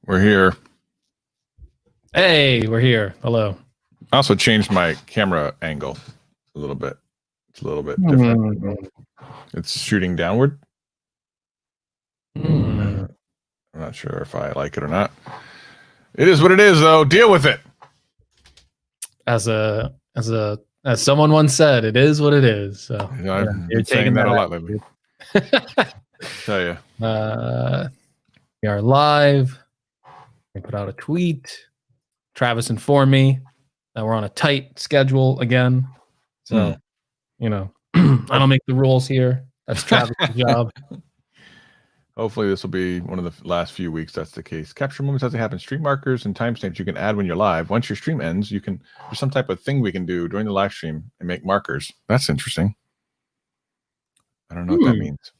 We're here. Hey, we're here. Hello. I also changed my camera angle a little bit. It's a little bit different. It's shooting downward. I'm not sure if I like it or not. It is what it is, though. Deal with it. As someone once said, it is what it is. So I've been saying that a lot lately. Tell you. We are live. We put out a tweet. Travis informed me that we're on a tight schedule again. So, I don't make the rules here. That's Travis' job. Hopefully this will be one of the last few weeks that's the case. Capture moments as they happen. Stream markers and timestamps you can add when you're live. Once your stream ends, there's some type of thing we can do during the live stream and make markers. That's interesting. I don't know what that means.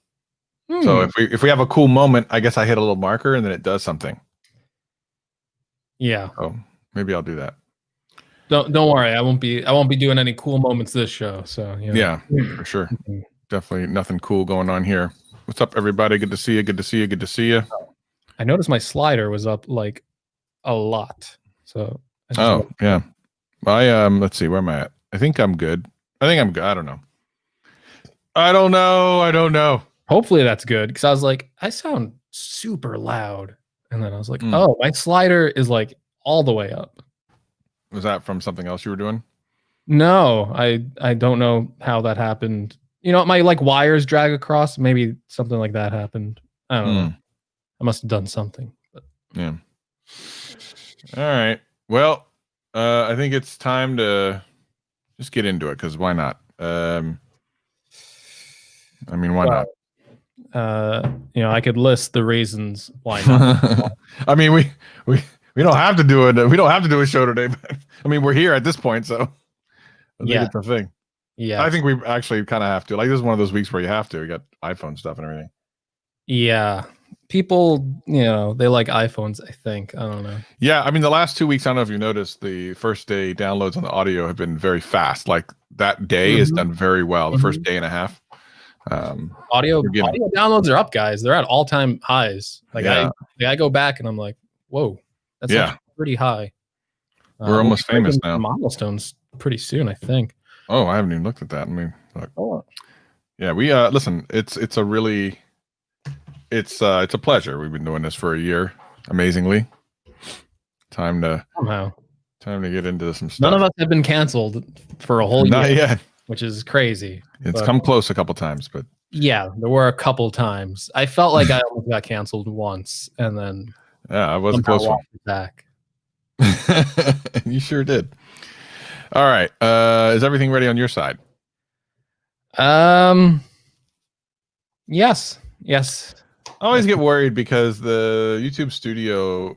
So if we have a cool moment, I guess I hit a little marker and then it does something. Yeah. Oh, maybe I'll do that. Don't worry. I won't be doing any cool moments this show. So yeah, for sure. Definitely nothing cool going on here. What's up, everybody? Good to see you. Good to see you. Good to see you. I noticed my slider was up like a lot. So yeah. Let's see, where am I at? I think I'm good. I don't know. I don't know. Hopefully that's good, because I was like, I sound super loud. And then I was like, oh, my slider is like all the way up. Was that from something else you were doing? No, I don't know how that happened. My wires drag across. Maybe something like that happened. I don't know. I must have done something. But. Yeah. All right. Well, I think it's time to just get into it, because why not? Why not? I could list the reasons why not. I mean, we don't have to do it. We don't have to do a show today, but I mean, we're here at this point, so I think it's a thing. Yeah, I think we actually kind of have to. Like, this is one of those weeks where you have to. We got iPhone stuff and everything. Yeah, people, they like iPhones. I think, I don't know. Yeah, I mean, the last 2 weeks, I don't know if you noticed, the first day downloads on the audio have been very fast. Like, that day is done very well. The first day and a half. Audio downloads are up, guys. They're at all-time highs. I go back and I'm like, whoa, that's pretty high. We're almost famous now. Milestones pretty soon, I think. Oh, I haven't even looked at that. I mean, look. Yeah, we listen. It's a pleasure. We've been doing this for a year, amazingly. Time to get into some stuff. None of us have been canceled for a whole year. Not yet. Which is crazy. It's come close a couple times, but yeah, there were a couple times. I felt like I almost got canceled once, and then I wasn't close one. Back. You sure did. All right, is everything ready on your side? Yes. I always get worried because the YouTube studio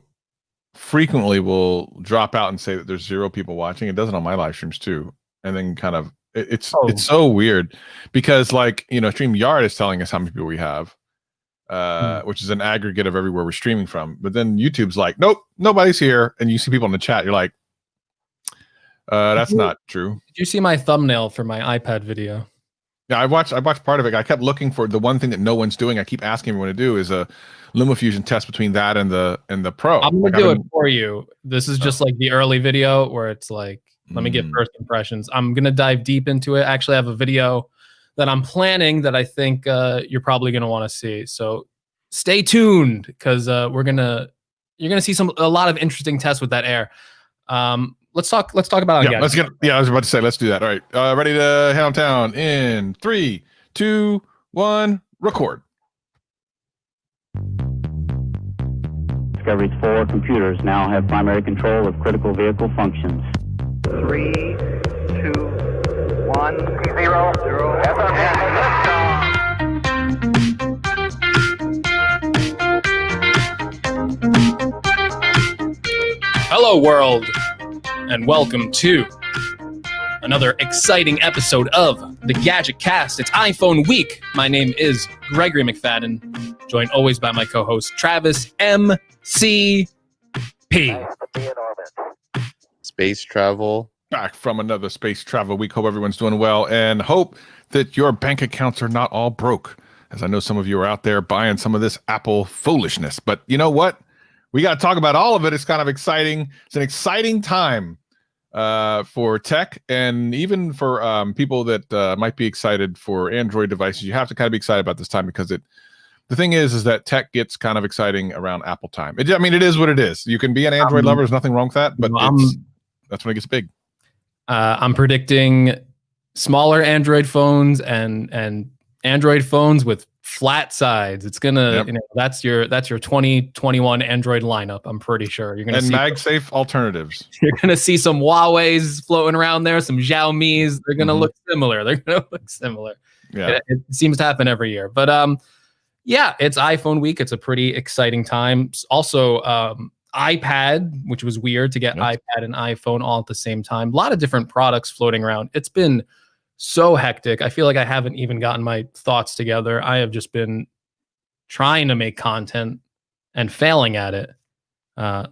frequently will drop out and say that there's 0 people watching. It does it on my live streams too, and then kind of. It's so weird because StreamYard is telling us how many people we have, which is an aggregate of everywhere we're streaming from. But then YouTube's like, nope, nobody's here. And you see people in the chat. You're like, that's not true. Did you see my thumbnail for my iPad video? Yeah, I watched part of it. I kept looking for the one thing that no one's doing. I keep asking everyone to do is a LumaFusion test between that and the Pro. I'm gonna do it for you. This is just like the early video where it's like, let me get first impressions. I'm going to dive deep into it. Actually, I have a video that I'm planning that I think you're probably going to want to see. So stay tuned, because you're going to see a lot of interesting tests with that Air. Let's talk about it again. I was about to say, let's do that. All right. Ready to head on town in 3, 2, 1, record. Discovery's 4 computers now have primary control of critical vehicle functions. 3, 2, 1, 0, 0. Hello, world, and welcome to another exciting episode of the Gadget Cast. It's iPhone week. My name is Gregory McFadden, joined always by my co-host Travis MCP. Space travel. Back from another space travel week. Hope everyone's doing well, and hope that your bank accounts are not all broke, as I know some of you are out there buying some of this Apple foolishness. But you know what? we got to talk about all of it. It's kind of exciting. It's an exciting time for tech, and even for people that might be excited for Android devices. You have to kind of be excited about this time because the thing is that tech gets kind of exciting around Apple time. I mean, it is what it is. You can be an Android lover. There's nothing wrong with that, but that's when it gets big. I'm predicting smaller Android phones and Android phones with flat sides. It's gonna, that's your 2021 Android lineup. I'm pretty sure you're gonna see MagSafe alternatives. You're gonna see some Huawei's floating around there, some Xiaomi's. They're gonna look similar. Yeah, it seems to happen every year. But yeah, it's iPhone week. It's a pretty exciting time. Also, iPad, which was weird to get iPad and iPhone all at the same time. A lot of different products floating around. It's been so hectic. I feel like I haven't even gotten my thoughts together. I have just been trying to make content and failing at it.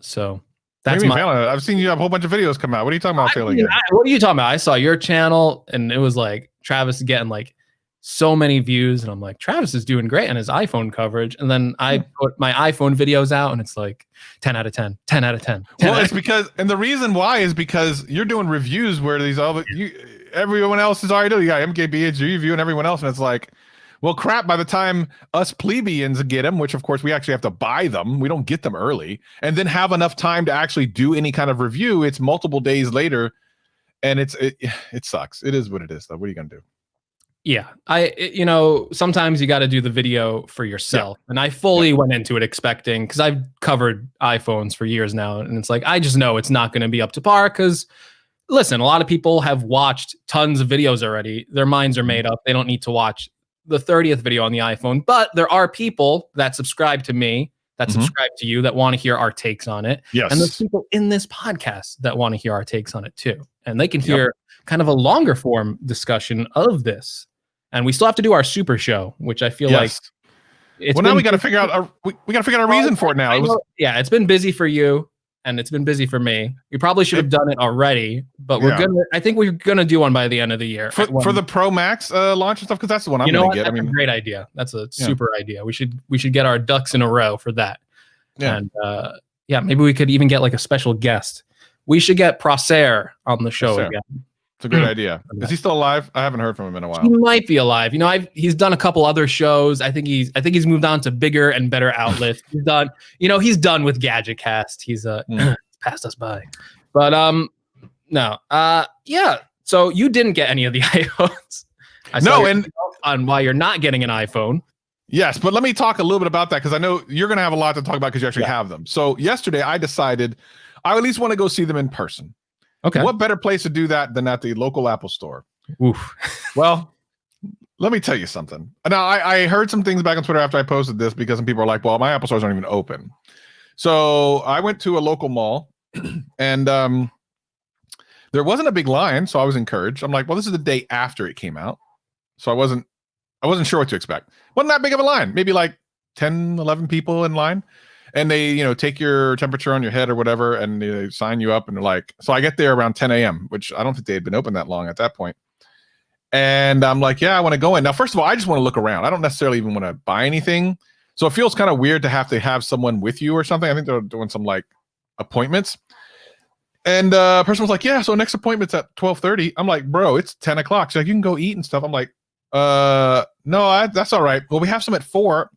So that's failing? I've seen you have a whole bunch of videos come out. What are you talking about failing at? What are you talking about? I saw your channel and it was like Travis is getting like so many views, and I'm like, Travis is doing great on his iPhone coverage. And then I put my iPhone videos out and it's like 10 out of 10, 10 out of 10. Well, it's because, and the reason why is because you're doing reviews where everyone else is already doing. You got MKBHD review and everyone else, and it's like, well, crap, by the time us plebeians get them, which of course we actually have to buy them, we don't get them early, and then have enough time to actually do any kind of review, it's multiple days later, and it sucks. It is what it is, though. What are you gonna do? Yeah, sometimes you got to do the video for yourself. Yeah. And I fully went into it expecting, because I've covered iPhones for years now. And it's like, I just know it's not going to be up to par because, listen, a lot of people have watched tons of videos already. Their minds are made up. They don't need to watch the 30th video on the iPhone. But there are people that subscribe to me, that subscribe to you, that want to hear our takes on it. Yes. And there's people in this podcast that want to hear our takes on it too. And they can hear kind of a longer form discussion of this. And we still have to do our super show, which I feel like. Now we got to figure out a reason for it now. It's been busy for you, and it's been busy for me. We probably should have done it already, but I think we're gonna do one by the end of the year for the Pro Max launch and stuff, because that's the one I'm gonna get. That's a great idea. That's a super idea. We should get our ducks in a row for that. Yeah. And maybe we could even get like a special guest. We should get Procer on the show again. It's a great idea. Is he still alive? I haven't heard from him in a while. He might be alive. He's done a couple other shows. I think he's moved on to bigger and better outlets. He's done with GadgetCast. He's passed us by. But no. So you didn't get any of the iPhones. On why you're not getting an iPhone. Yes, but let me talk a little bit about that, because I know you're going to have a lot to talk about because you actually have them. So yesterday I decided I at least want to go see them in person. Okay. What better place to do that than at the local Apple store? Oof. Well, let me tell you something. Now, I heard some things back on Twitter after I posted this, because some people are like, well, my Apple stores aren't even open. So I went to a local mall and there wasn't a big line. So I was encouraged. I'm like, well, this is the day after it came out. So I wasn't sure what to expect. Wasn't that big of a line, maybe like 10, 11 people in line. And they, take your temperature on your head or whatever, and they sign you up. And they're like, so I get there around 10 a.m., which I don't think they had been open that long at that point. And I'm like, yeah, I want to go in. Now, first of all, I just want to look around. I don't necessarily even want to buy anything. So it feels kind of weird to have someone with you or something. I think they're doing some like appointments. And the person was like, yeah, so next appointment's at 12:30. I'm like, bro, it's 10 o'clock. She's like, you can go eat and stuff. I'm like, no, that's all right. Well, we have some at 4.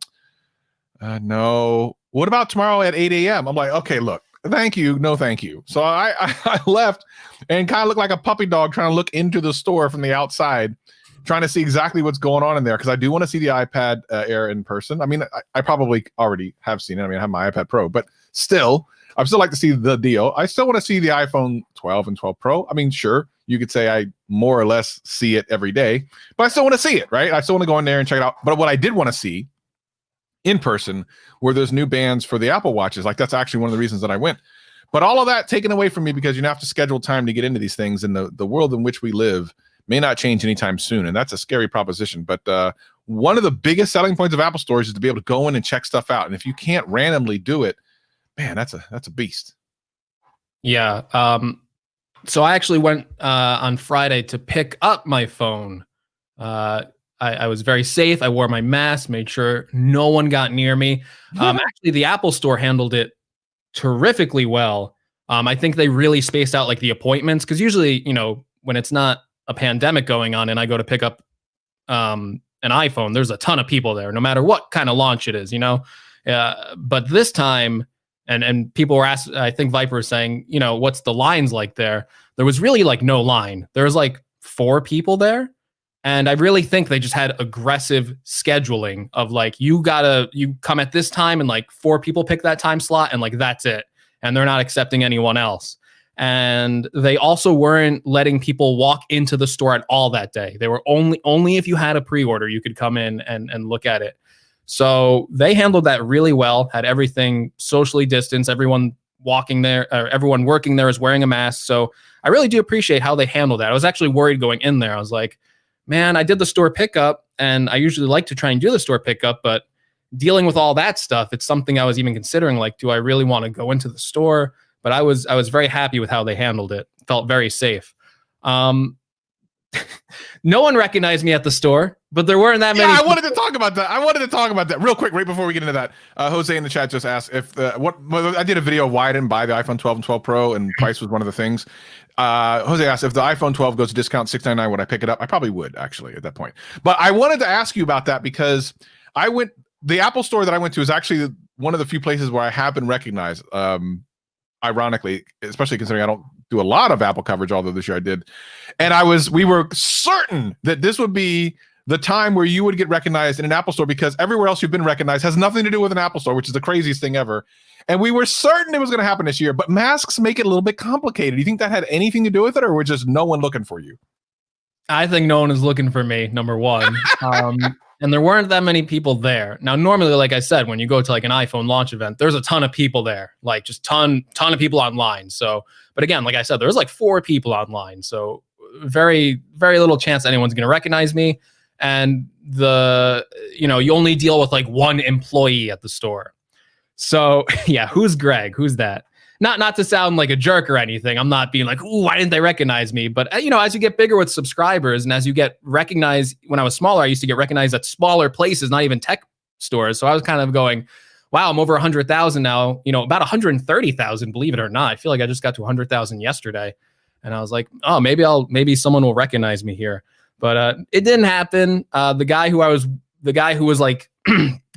No. What about tomorrow at 8 a.m.? I'm like, okay, look, thank you. No, thank you. So I left and kind of looked like a puppy dog trying to look into the store from the outside, trying to see exactly what's going on in there, because I do want to see the iPad Air in person. I mean, I probably already have seen it. I mean, I have my iPad Pro, but still, I'd still like to see the deal. I still want to see the iPhone 12 and 12 Pro. I mean, sure, you could say I more or less see it every day, but I still want to see it, right? I still want to go in there and check it out. But what I did want to see in person were those new bands for the Apple Watches. Like, that's actually one of the reasons that I went. But all of that taken away from me, because you have to schedule time to get into these things, and the world in which we live may not change anytime soon. And that's a scary proposition. But one of the biggest selling points of Apple stores is to be able to go in and check stuff out. And if you can't randomly do it, man, that's a beast. Yeah. So I actually went on Friday to pick up my phone. I was very safe. I wore my mask, made sure no one got near me. Actually, the Apple store handled it terrifically well. I think they really spaced out like the appointments, because usually, when it's not a pandemic going on and I go to pick up an iPhone, there's a ton of people there, no matter what kind of launch it is, but this time, and people were asked, I think Viper was saying, what's the lines like there? There was really like no line. There was like 4 people there. And I really think they just had aggressive scheduling of like, you come at this time and like 4 people pick that time slot and like, that's it. And they're not accepting anyone else. And they also weren't letting people walk into the store at all that day. They were only if you had a pre-order, you could come in and look at it. So they handled that really well, had everything socially distanced, everyone walking there, or everyone working there is wearing a mask. So I really do appreciate how they handled that. I was actually worried going in there. I was like, man, I did the store pickup, and I usually like to try and do the store pickup, but dealing with all that stuff, it's something I was even considering, like, do I really want to go into the store? But I was very happy with how they handled it. Felt very safe. No one recognized me at the store, but there weren't that many. Yeah, I wanted to talk about that real quick, right before we get into that. Jose in the chat just asked if I did a video of why I didn't buy the iPhone 12 and 12 Pro, and price was one of the things. Jose asked if the iPhone 12 goes to discount $699, would I pick it up? I probably would, actually, at that point. But I wanted to ask you about that because the Apple store that I went to is actually one of the few places where I have been recognized. Ironically, especially considering I don't do a lot of Apple coverage, although this year I did. And we were certain that this would be the time where you would get recognized in an Apple store, because everywhere else you've been recognized has nothing to do with an Apple store, which is the craziest thing ever. And we were certain it was going to happen this year, but masks make it a little bit complicated. Do you think that had anything to do with it, or was just no one looking for you? I think no one is looking for me, number one. And there weren't that many people there. Now, normally, like I said, when you go to like an iPhone launch event, there's a ton of people there, like just ton of people online. So, but again, like I said, there's like 4 people online. So very, very little chance anyone's going to recognize me. And you only deal with like 1 employee at the store. So yeah, who's Greg? Who's that? Not to sound like a jerk or anything. I'm not being like, ooh, why didn't they recognize me? But as you get bigger with subscribers, and as you get recognized, when I was smaller, I used to get recognized at smaller places, not even tech stores. So I was kind of going, wow, I'm over 100,000 now, about 130,000, believe it or not. I feel like I just got to 100,000 yesterday. And I was like, oh, maybe someone will recognize me here. But it didn't happen. The guy who was like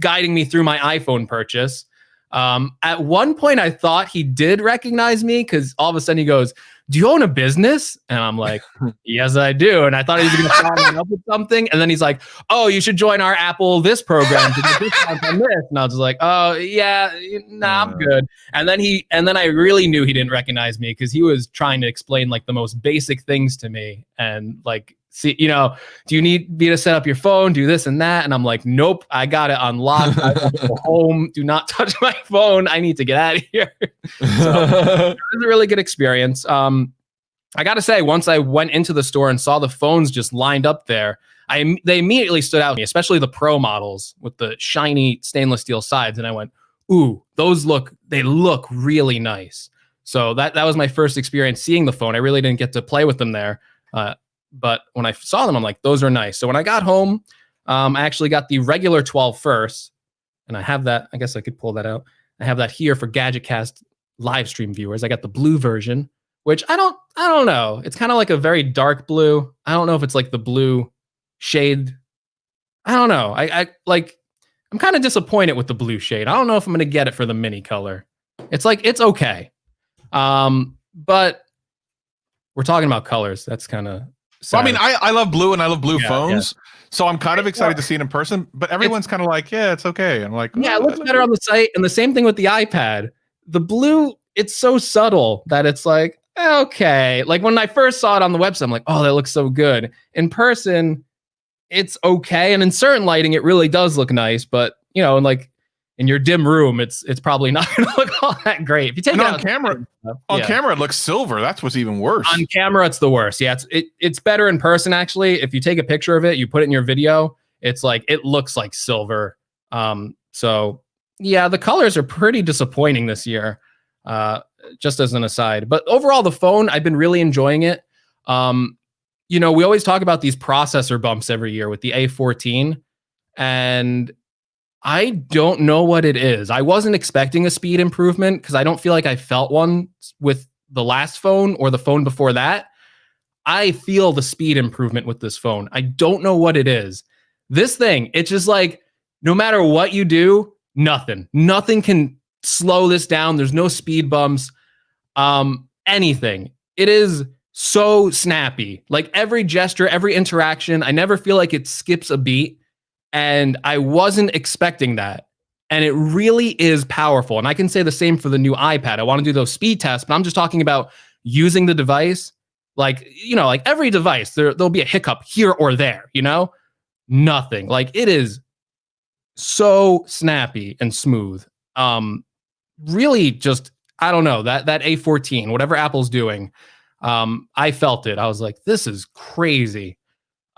guiding me through my iPhone purchase, at one point I thought he did recognize me, because all of a sudden he goes, do you own a business? And I'm like, yes, I do. And I thought he was going to follow me up with something. And then he's like, oh, you should join our Apple this program to get discounts on this. And I was like, oh yeah, nah, I'm good. And then I really knew he didn't recognize me, because he was trying to explain like the most basic things to me, and like, see, do you need me to set up your phone, do this and that? And I'm like, nope, I got it unlocked. I got to go home. Do not touch my phone. I need to get out of here. So it was a really good experience. I got to say, once I went into the store and saw the phones just lined up there, they immediately stood out to me, especially the Pro models with the shiny stainless steel sides. And I went, ooh, they look really nice. So that was my first experience seeing the phone. I really didn't get to play with them there. But when I saw them, I'm like, those are nice. So when I got home, I actually got the regular 12 first. And I have that. I guess I could pull that out. I have that here for GadgetCast live stream viewers. I got the blue version, which I don't know. It's kind of like a very dark blue. I don't know if it's like the blue shade. I don't know. I'm kind of disappointed with the blue shade. I don't know if I'm going to get it for the mini color. It's okay. But we're talking about colors. That's kind of sad. Well, I mean, I love blue, and I love blue phones. Yeah. So I'm kind of excited to see it in person, but everyone's kind of like, yeah, it's okay. I'm like, yeah, it looks better on the site. And the same thing with the iPad. The blue, it's so subtle that it's like, okay. Like when I first saw it on the website, I'm like, oh, that looks so good. In person, it's okay. And in certain lighting, it really does look nice. But, in your dim room, it's probably not going to look all that great. If you take it on camera, camera it looks silver. That's what's even worse. On camera, it's the worst. Yeah, it's better in person actually. If you take a picture of it, you put it in your video, it's like it looks like silver. So yeah, the colors are pretty disappointing this year. Just as an aside, but overall, the phone, I've been really enjoying it. We always talk about these processor bumps every year with the A14, and I don't know what it is. I wasn't expecting a speed improvement because I don't feel like I felt one with the last phone or the phone before that. I feel the speed improvement with this phone. I don't know what it is. This thing, it's just like no matter what you do, nothing can slow this down. There's no speed bumps. Anything. It is so snappy. Like every gesture, every interaction, I never feel like it skips a beat. And I wasn't expecting that. And it really is powerful. And I can say the same for the new iPad. I want to do those speed tests, but I'm just talking about using the device. Like, like every device, there'll be a hiccup here or there, Nothing. Like it is so snappy and smooth. Really just, I don't know, that A14, whatever Apple's doing, I felt it. I was like, this is crazy.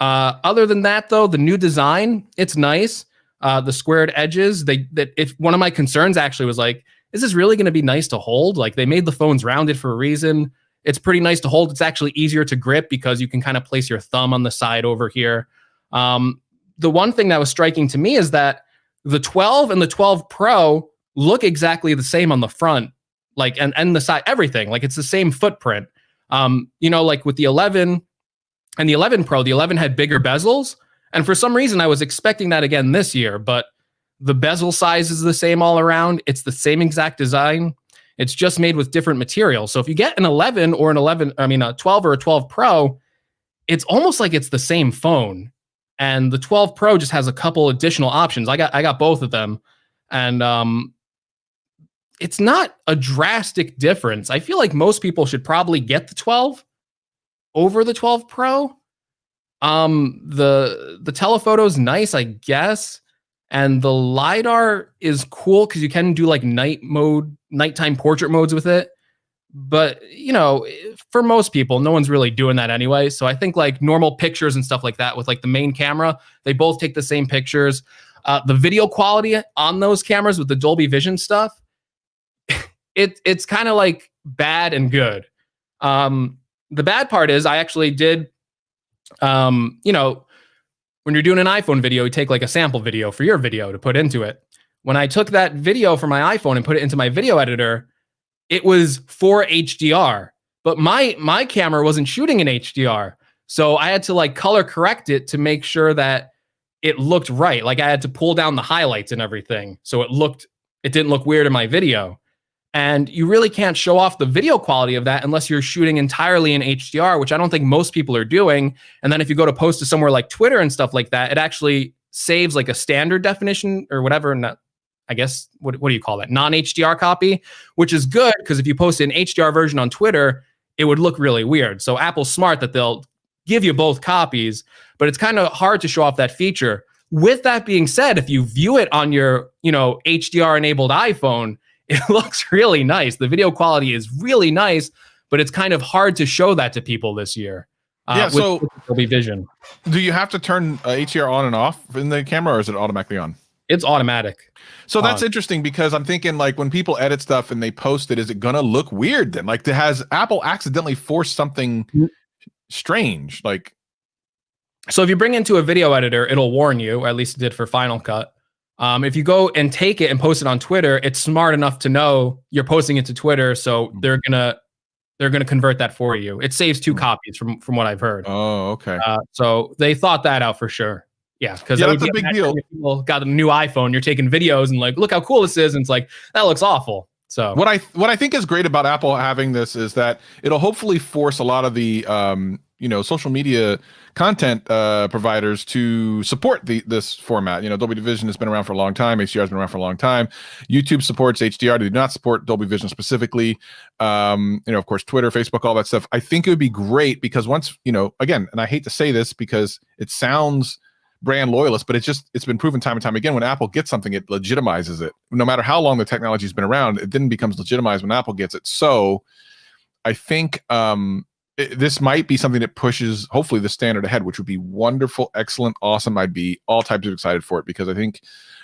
Other than that, though, the new design, it's nice. The squared edges, if one of my concerns actually was like, is this really going to be nice to hold? Like they made the phones rounded for a reason. It's pretty nice to hold. It's actually easier to grip because you can kind of place your thumb on the side over here. The one thing that was striking to me is that the 12 and the 12 Pro look exactly the same on the front, like and the side, everything. Like it's the same footprint. Like with the 11 and the 11 Pro, the 11 had bigger bezels. And for some reason, I was expecting that again this year, but the bezel size is the same all around. It's the same exact design. It's just made with different materials. So if you get an 11 or a 12 or a 12 Pro, it's almost like it's the same phone. And the 12 Pro just has a couple additional options. I got both of them. And it's not a drastic difference. I feel like most people should probably get the 12 over the 12 Pro. The telephoto's nice, I guess. And the LiDAR is cool because you can do like nighttime portrait modes with it. But, for most people, no one's really doing that anyway. So I think like normal pictures and stuff like that with like the main camera, they both take the same pictures. The video quality on those cameras with the Dolby Vision stuff, it's kind of like bad and good. The bad part is I actually did, when you're doing an iPhone video, you take like a sample video for your video to put into it. When I took that video from my iPhone and put it into my video editor, it was for HDR, but my camera wasn't shooting in HDR. So I had to like color correct it to make sure that it looked right. Like I had to pull down the highlights and everything. So it didn't look weird in my video. And you really can't show off the video quality of that unless you're shooting entirely in HDR, which I don't think most people are doing. And then if you go to post to somewhere like Twitter and stuff like that, it actually saves like a standard definition or whatever. Not, I guess, what do you call that? Non-HDR copy, which is good because if you post an HDR version on Twitter, it would look really weird. So Apple's smart that they'll give you both copies, but it's kind of hard to show off that feature. With that being said, if you view it on your, HDR enabled iPhone, it looks really nice. The video quality is really nice, but it's kind of hard to show that to people this year. So with Dolby Vision. Do you have to turn HDR on and off in the camera, or is it automatically on? It's automatic. So that's interesting because I'm thinking like when people edit stuff and they post it, is it gonna look weird then? Like has Apple accidentally forced something strange? Like, so if you bring into a video editor, it'll warn you, or at least it did for Final Cut. If you go and take it and post it on Twitter, it's smart enough to know you're posting it to Twitter, so they're gonna convert that for you. It saves 2 copies from what I've heard. Oh, okay. So they thought that out for sure. Yeah, because that's a big deal. People got a new iPhone, you're taking videos and like, look how cool this is, and it's like that looks awful. So what I think is great about Apple having this is that it'll hopefully force a lot of the social media content providers to support this format. Dolby Vision has been around for a long time. HDR has been around for a long time. YouTube supports HDR. They do not support Dolby Vision specifically. Of course, Twitter, Facebook, all that stuff. I think it would be great because once, again, and I hate to say this because it sounds brand loyalist, but it's been proven time and time again, when Apple gets something, it legitimizes it. No matter how long the technology's been around, it then becomes legitimized when Apple gets it. So I think this might be something that pushes, hopefully, the standard ahead, which would be wonderful, excellent, awesome. I'd be all types of excited for it because I think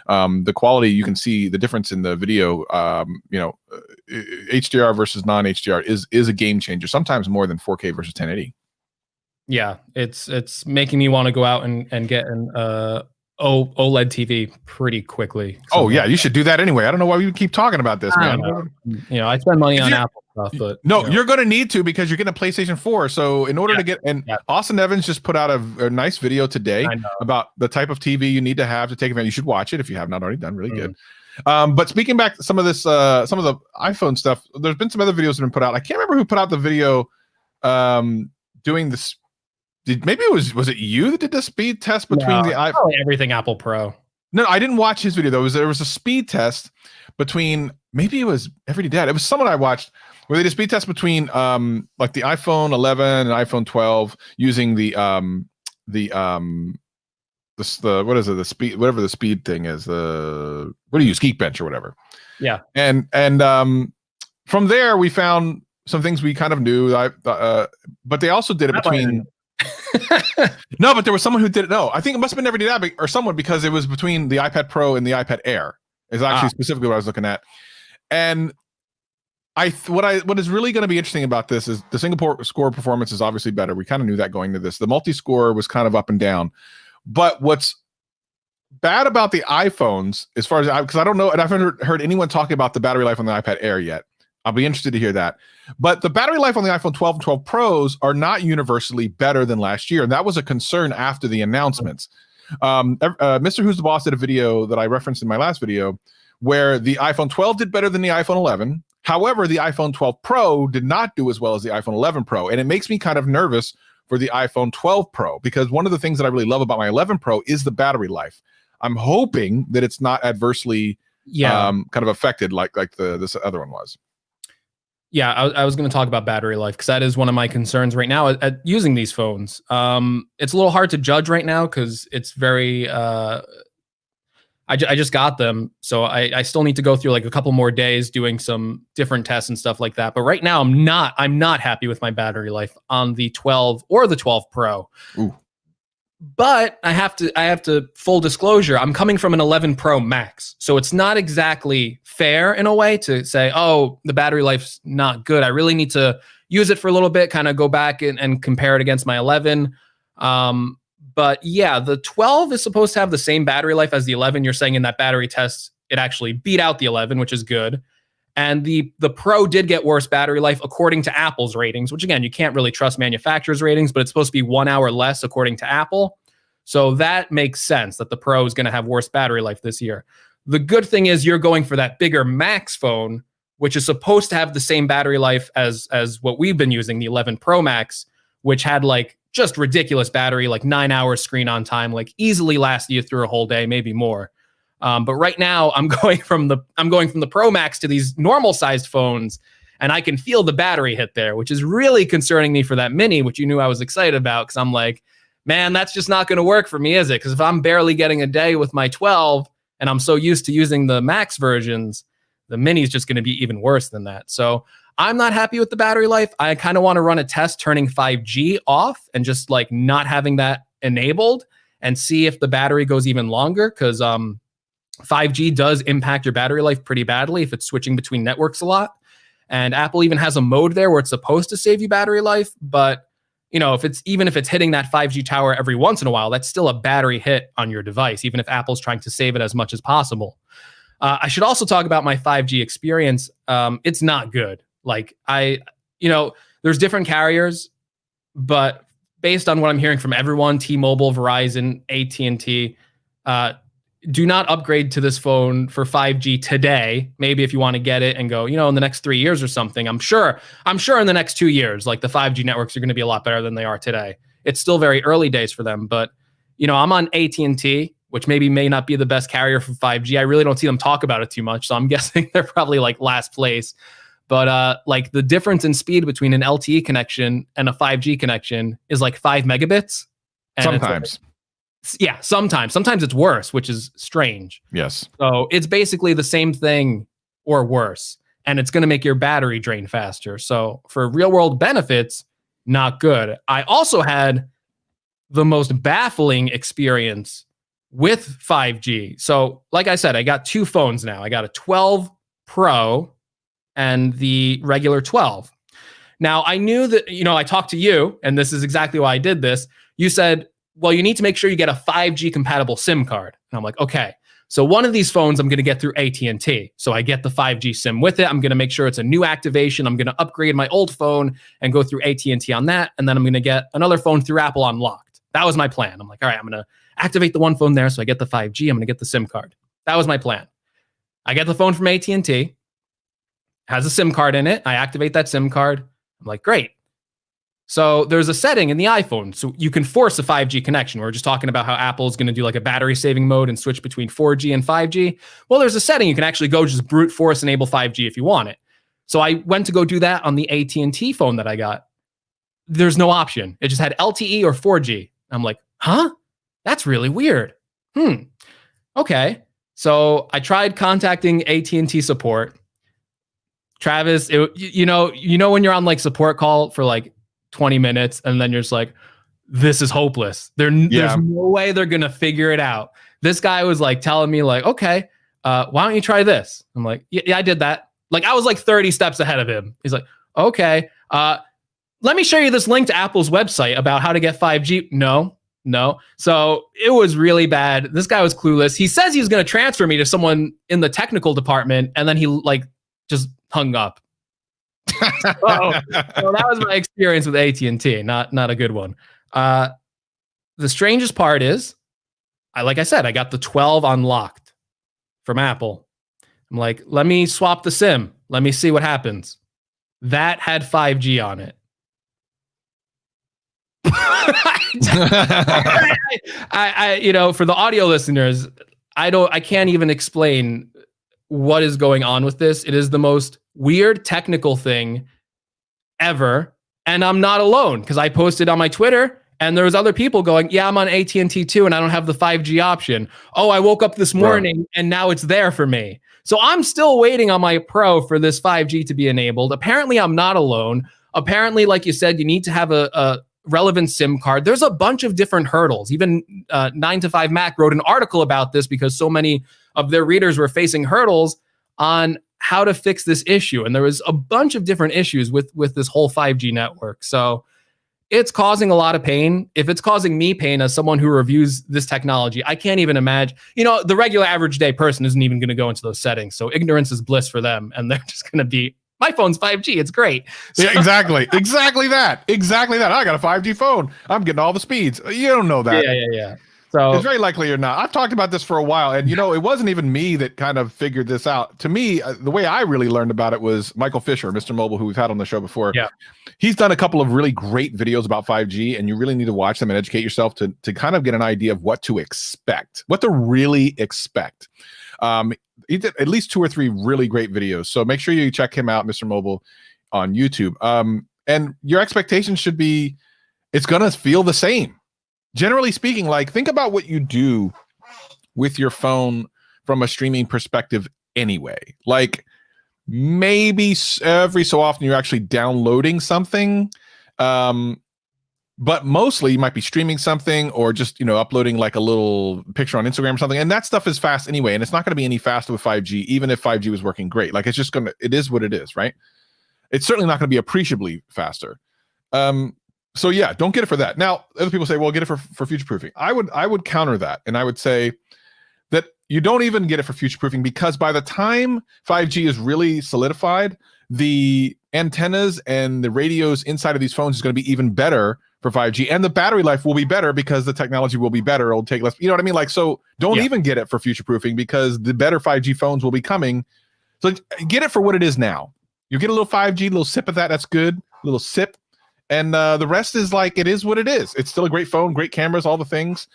the quality, you can see the difference in the video, HDR versus non-HDR is a game changer, sometimes more than 4K versus 1080. Yeah, it's making me want to go out and get an OLED TV pretty quickly. Oh yeah, you should do that anyway. I don't know why we keep talking about this, man. I spend money on you're- Apple stuff, but No, you're going to need to because you're getting a PlayStation 4. So in order to get, and Austin Evans just put out a nice video today about the type of TV you need to have to take advantage. You should watch it if you have not already done. Really good. But speaking back to some of this, some of the iPhone stuff, there's been some other videos that have been put out. I can't remember who put out the video doing this. Maybe was it you that did the speed test between the iPhone? Everything Apple Pro. No, I didn't watch his video though. There was a speed test between, maybe it was Everyday Dad. It was someone I watched where they did a speed test between like the iPhone 11 and iPhone 12 using the what is it, the speed, whatever the speed thing is, what do you use, Geekbench or whatever. Yeah. And from there we found some things we kind of knew. But they also did it between. No, but there was someone who did it. No, I think it must have been Everyday Dad or someone, because it was between the iPad Pro and the iPad Air. Is actually specifically what I was looking at. And what is really going to be interesting about this is the single score performance is obviously better. We kind of knew that going to this. The multi-score was kind of up and down. But what's bad about the iPhones, as far as because I don't know, and I haven't heard anyone talking about the battery life on the iPad Air yet. I'll be interested to hear that. But the battery life on the iPhone 12 and 12 Pros are not universally better than last year. And that was a concern after the announcements. Mr. Who's the Boss did a video that I referenced in my last video where the iPhone 12 did better than the iPhone 11. However, the iPhone 12 Pro did not do as well as the iPhone 11 Pro. And it makes me kind of nervous for the iPhone 12 Pro, because one of the things that I really love about my 11 Pro is the battery life. I'm hoping that it's not adversely kind of affected like this other one was. Yeah, I was going to talk about battery life because that is one of my concerns right now at using these phones. It's a little hard to judge right now because it's very. I just got them, so I still need to go through like a couple more days doing some different tests and stuff like that. But right now, I'm not happy with my battery life on the 12 or the 12 Pro. Ooh. But I have to full disclosure, I'm coming from an 11 Pro Max. So it's not exactly fair in a way to say, oh, the battery life's not good. I really need to use it for a little bit, kind of go back and compare it against my 11. But yeah, the 12 is supposed to have the same battery life as the 11. You're saying in that battery test, it actually beat out the 11, which is good. And the Pro did get worse battery life according to Apple's ratings, which again, you can't really trust manufacturers' ratings, but it's supposed to be 1 hour less according to Apple. So that makes sense that the Pro is going to have worse battery life this year. The good thing is you're going for that bigger Max phone, which is supposed to have the same battery life as what we've been using, the 11 Pro Max, which had like just ridiculous battery, like 9 hours screen on time, like easily lasted you through a whole day, maybe more. But right now I'm going from the Pro Max to these normal sized phones, and I can feel the battery hit there, which is really concerning me for that Mini, which you knew I was excited about, because I'm like, man, that's just not going to work for me, is it? Because if I'm barely getting a day with my 12 and I'm so used to using the Max versions, the Mini is just going to be even worse than that. So I'm not happy with the battery life. I kind of want to run a test turning 5G off and just like not having that enabled and see if the battery goes even longer, because 5G does impact your battery life pretty badly if it's switching between networks a lot. And Apple even has a mode there where it's supposed to save you battery life. But, you know, if it's hitting that 5G tower every once in a while, that's still a battery hit on your device, even if Apple's trying to save it as much as possible. I should also talk about my 5G experience. It's not good. Like there's different carriers, but based on what I'm hearing from everyone, T-Mobile, Verizon, AT&T, do not upgrade to this phone for 5G today. Maybe if you want to get it and go, in the next 3 years or something. I'm sure in the next 2 years, like the 5G networks are going to be a lot better than they are today. It's still very early days for them, but I'm on AT&T, which may not be the best carrier for 5G. I really don't see them talk about it too much, so I'm guessing they're probably like last place. But like the difference in speed between an LTE connection and a 5G connection is like 5 megabits. And Sometimes. Sometimes it's worse, which is strange. Yes. So it's basically the same thing or worse, and it's going to make your battery drain faster. So for real world benefits, not good. I also had the most baffling experience with 5G. So like I said, I got two phones now. I got a 12 Pro and the regular 12. Now I knew that, I talked to you, and this is exactly why I did this. You said, well, you need to make sure you get a 5G compatible SIM card. And I'm like, okay. So one of these phones I'm going to get through AT&T. So I get the 5G SIM with it. I'm going to make sure it's a new activation. I'm going to upgrade my old phone and go through AT&T on that. And then I'm going to get another phone through Apple unlocked. That was my plan. I'm like, all right, I'm going to activate the one phone there. So I get the 5G. I'm going to get the SIM card. That was my plan. I get the phone from AT&T. Has a SIM card in it. I activate that SIM card. I'm like, great. So there's a setting in the iPhone. So you can force a 5G connection. We were just talking about how Apple's going to do like a battery saving mode and switch between 4G and 5G. Well, there's a setting. You can actually go just brute force enable 5G if you want it. So I went to go do that on the AT&T phone that I got. There's no option. It just had LTE or 4G. I'm like, huh? That's really weird. Okay. So I tried contacting AT&T support. Travis, you know when you're on like support call for like 20 minutes and then you're just like, this is hopeless. There's no way they're going to figure it out. This guy was like telling me like, okay, why don't you try this? I'm like, yeah, I did that. Like I was like 30 steps ahead of him. He's like, okay, let me show you this link to Apple's website about how to get 5G. No. So it was really bad. This guy was clueless. He says he's going to transfer me to someone in the technical department. And then he like just hung up. So that was my experience with AT&T. Not a good one. The strangest part is, like I said, I got the 12 unlocked from Apple. I'm like, let me swap the SIM. Let me see what happens. That had 5G on it. I for the audio listeners, I can't even explain what is going on with this. It is the most weird technical thing ever. And I'm not alone because I posted on my Twitter and there was other people going, yeah, I'm on AT&T too. And I don't have the 5G option. Oh, I woke up this morning and now it's there for me. So I'm still waiting on my Pro for this 5G to be enabled. Apparently I'm not alone. Apparently, like you said, you need to have a relevant SIM card. There's a bunch of different hurdles. Even 9to5Mac wrote an article about this because so many of their readers were facing hurdles on how to fix this issue. And there was a bunch of different issues with this whole 5G network. So it's causing a lot of pain. If it's causing me pain as someone who reviews this technology, I can't even imagine, the regular average day person isn't even going to go into those settings. So ignorance is bliss for them. And they're just going to be, my phone's 5G. It's great. Yeah, exactly. Exactly that. I got a 5G phone. I'm getting all the speeds. You don't know that. Yeah. So it's very likely you're not. I've talked about this for a while, and it wasn't even me that kind of figured this out. To me, the way I really learned about it was Michael Fisher, Mr. Mobile, who we've had on the show before. Yeah. He's done a couple of really great videos about 5G, and you really need to watch them and educate yourself to kind of get an idea of what to expect, what to really expect. He did at least 2 or 3 really great videos. So make sure you check him out, Mr. Mobile, on YouTube. And your expectations should be, it's going to feel the same. Generally speaking, like think about what you do with your phone from a streaming perspective anyway. Like maybe every so often you're actually downloading something. But mostly you might be streaming something or just, uploading like a little picture on Instagram or something. And that stuff is fast anyway. And it's not going to be any faster with 5G, even if 5G was working great. Like it is what it is, right? It's certainly not going to be appreciably faster. So yeah, don't get it for that. Now, other people say, well, get it for future proofing. I would counter that. And I would say that you don't even get it for future proofing because by the time 5G is really solidified, the antennas and the radios inside of these phones is going to be even better for 5G, and the battery life will be better because the technology will be better. It'll take less, you know what I mean? Like, so don't even get it for future proofing because the better 5G phones will be coming. So get it for what it is now. You get a little 5G, a little sip of that. That's good. A little sip. And the rest is like, it is what it is. It's still a great phone, great cameras, all the things.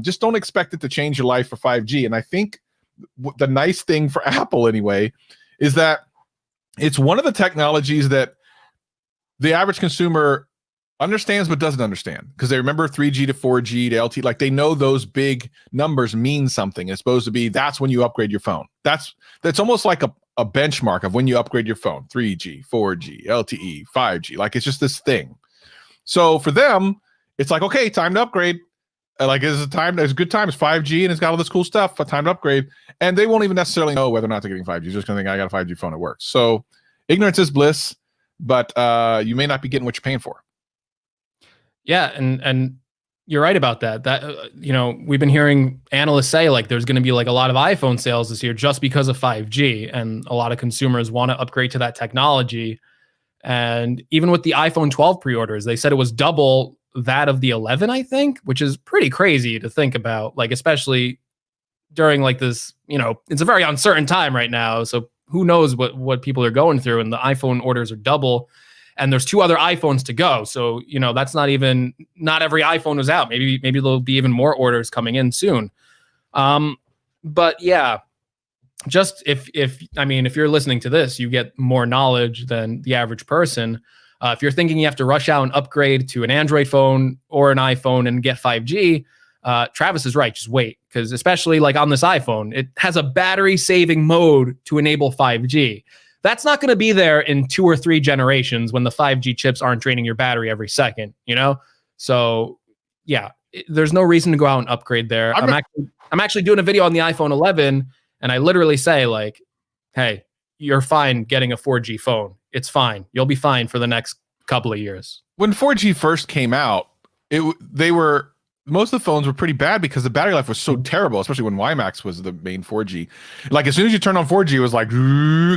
Just don't expect it to change your life for 5G. And I think the nice thing for Apple anyway, is that it's one of the technologies that the average consumer understands but doesn't understand because they remember 3G to 4G to LTE. Like they know those big numbers mean something. It's supposed to be that's when you upgrade your phone. That's almost like a benchmark of when you upgrade your phone. 3G, 4G, LTE, 5G. Like it's just this thing. So for them, it's like, okay, time to upgrade. Like it's a good time. It's 5G and it's got all this cool stuff. But time to upgrade. And they won't even necessarily know whether or not they're getting 5G. They're just gonna think I got a 5G phone, it works. So ignorance is bliss, but you may not be getting what you're paying for. Yeah, and You're right about that. We've been hearing analysts say like there's going to be like a lot of iPhone sales this year just because of 5G, and a lot of consumers want to upgrade to that technology. And even with the iPhone 12 pre-orders, they said it was double that of the 11, I think, which is pretty crazy to think about. Like, especially during like this, it's a very uncertain time right now. So who knows what people are going through, and the iPhone orders are double. And there's 2 other iPhones to go. So, that's not every iPhone is out. Maybe there'll be even more orders coming in soon. But yeah, just if you're listening to this, you get more knowledge than the average person. If you're thinking you have to rush out and upgrade to an Android phone or an iPhone and get 5G, Travis is right. Just wait, because especially like on this iPhone, it has a battery saving mode to enable 5G. That's not going to be there in 2 or 3 generations when the 5G chips aren't draining your battery every second, So yeah, there's no reason to go out and upgrade there. I'm actually doing a video on the iPhone 11, and I literally say like, hey, you're fine getting a 4G phone. It's fine. You'll be fine for the next couple of years. When 4G first came out, most of the phones were pretty bad because the battery life was so terrible, especially when WiMAX was the main 4G. Like as soon as you turned on 4G, it was like,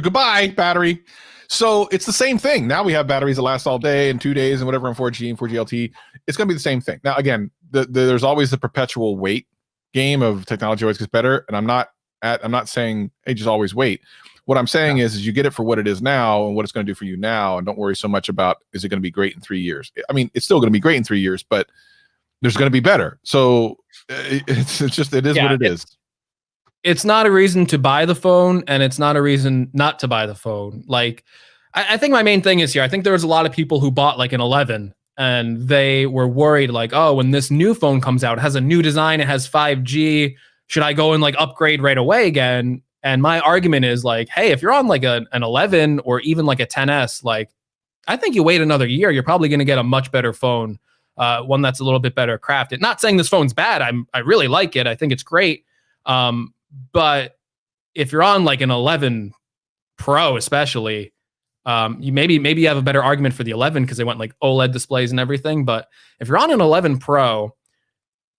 goodbye, battery. So it's the same thing. Now we have batteries that last all day and 2 days and whatever on 4G and 4G LTE. It's going to be the same thing. Now, again, there's always the perpetual wait game of technology always gets better. And I'm not saying, hey, just always wait. What I'm saying is you get it for what it is now and what it's going to do for you now. And don't worry so much about, is it going to be great in 3 years? I mean, it's still going to be great in 3 years, but there's going to be better. So it is what it is. It's not a reason to buy the phone, and it's not a reason not to buy the phone. Like, I think my main thing is here, I think there was a lot of people who bought like an 11 and they were worried like, oh, when this new phone comes out, it has a new design, it has 5G. Should I go and like upgrade right away again? And my argument is like, hey, if you're on like an 11 or even like a 10S, like I think you wait another year, you're probably going to get a much better phone. One that's a little bit better crafted. Not saying this phone's bad. I really like it. I think it's great. But if you're on like an 11 Pro, especially, you maybe you have a better argument for the 11 because they went like OLED displays and everything. But if you're on an 11 Pro,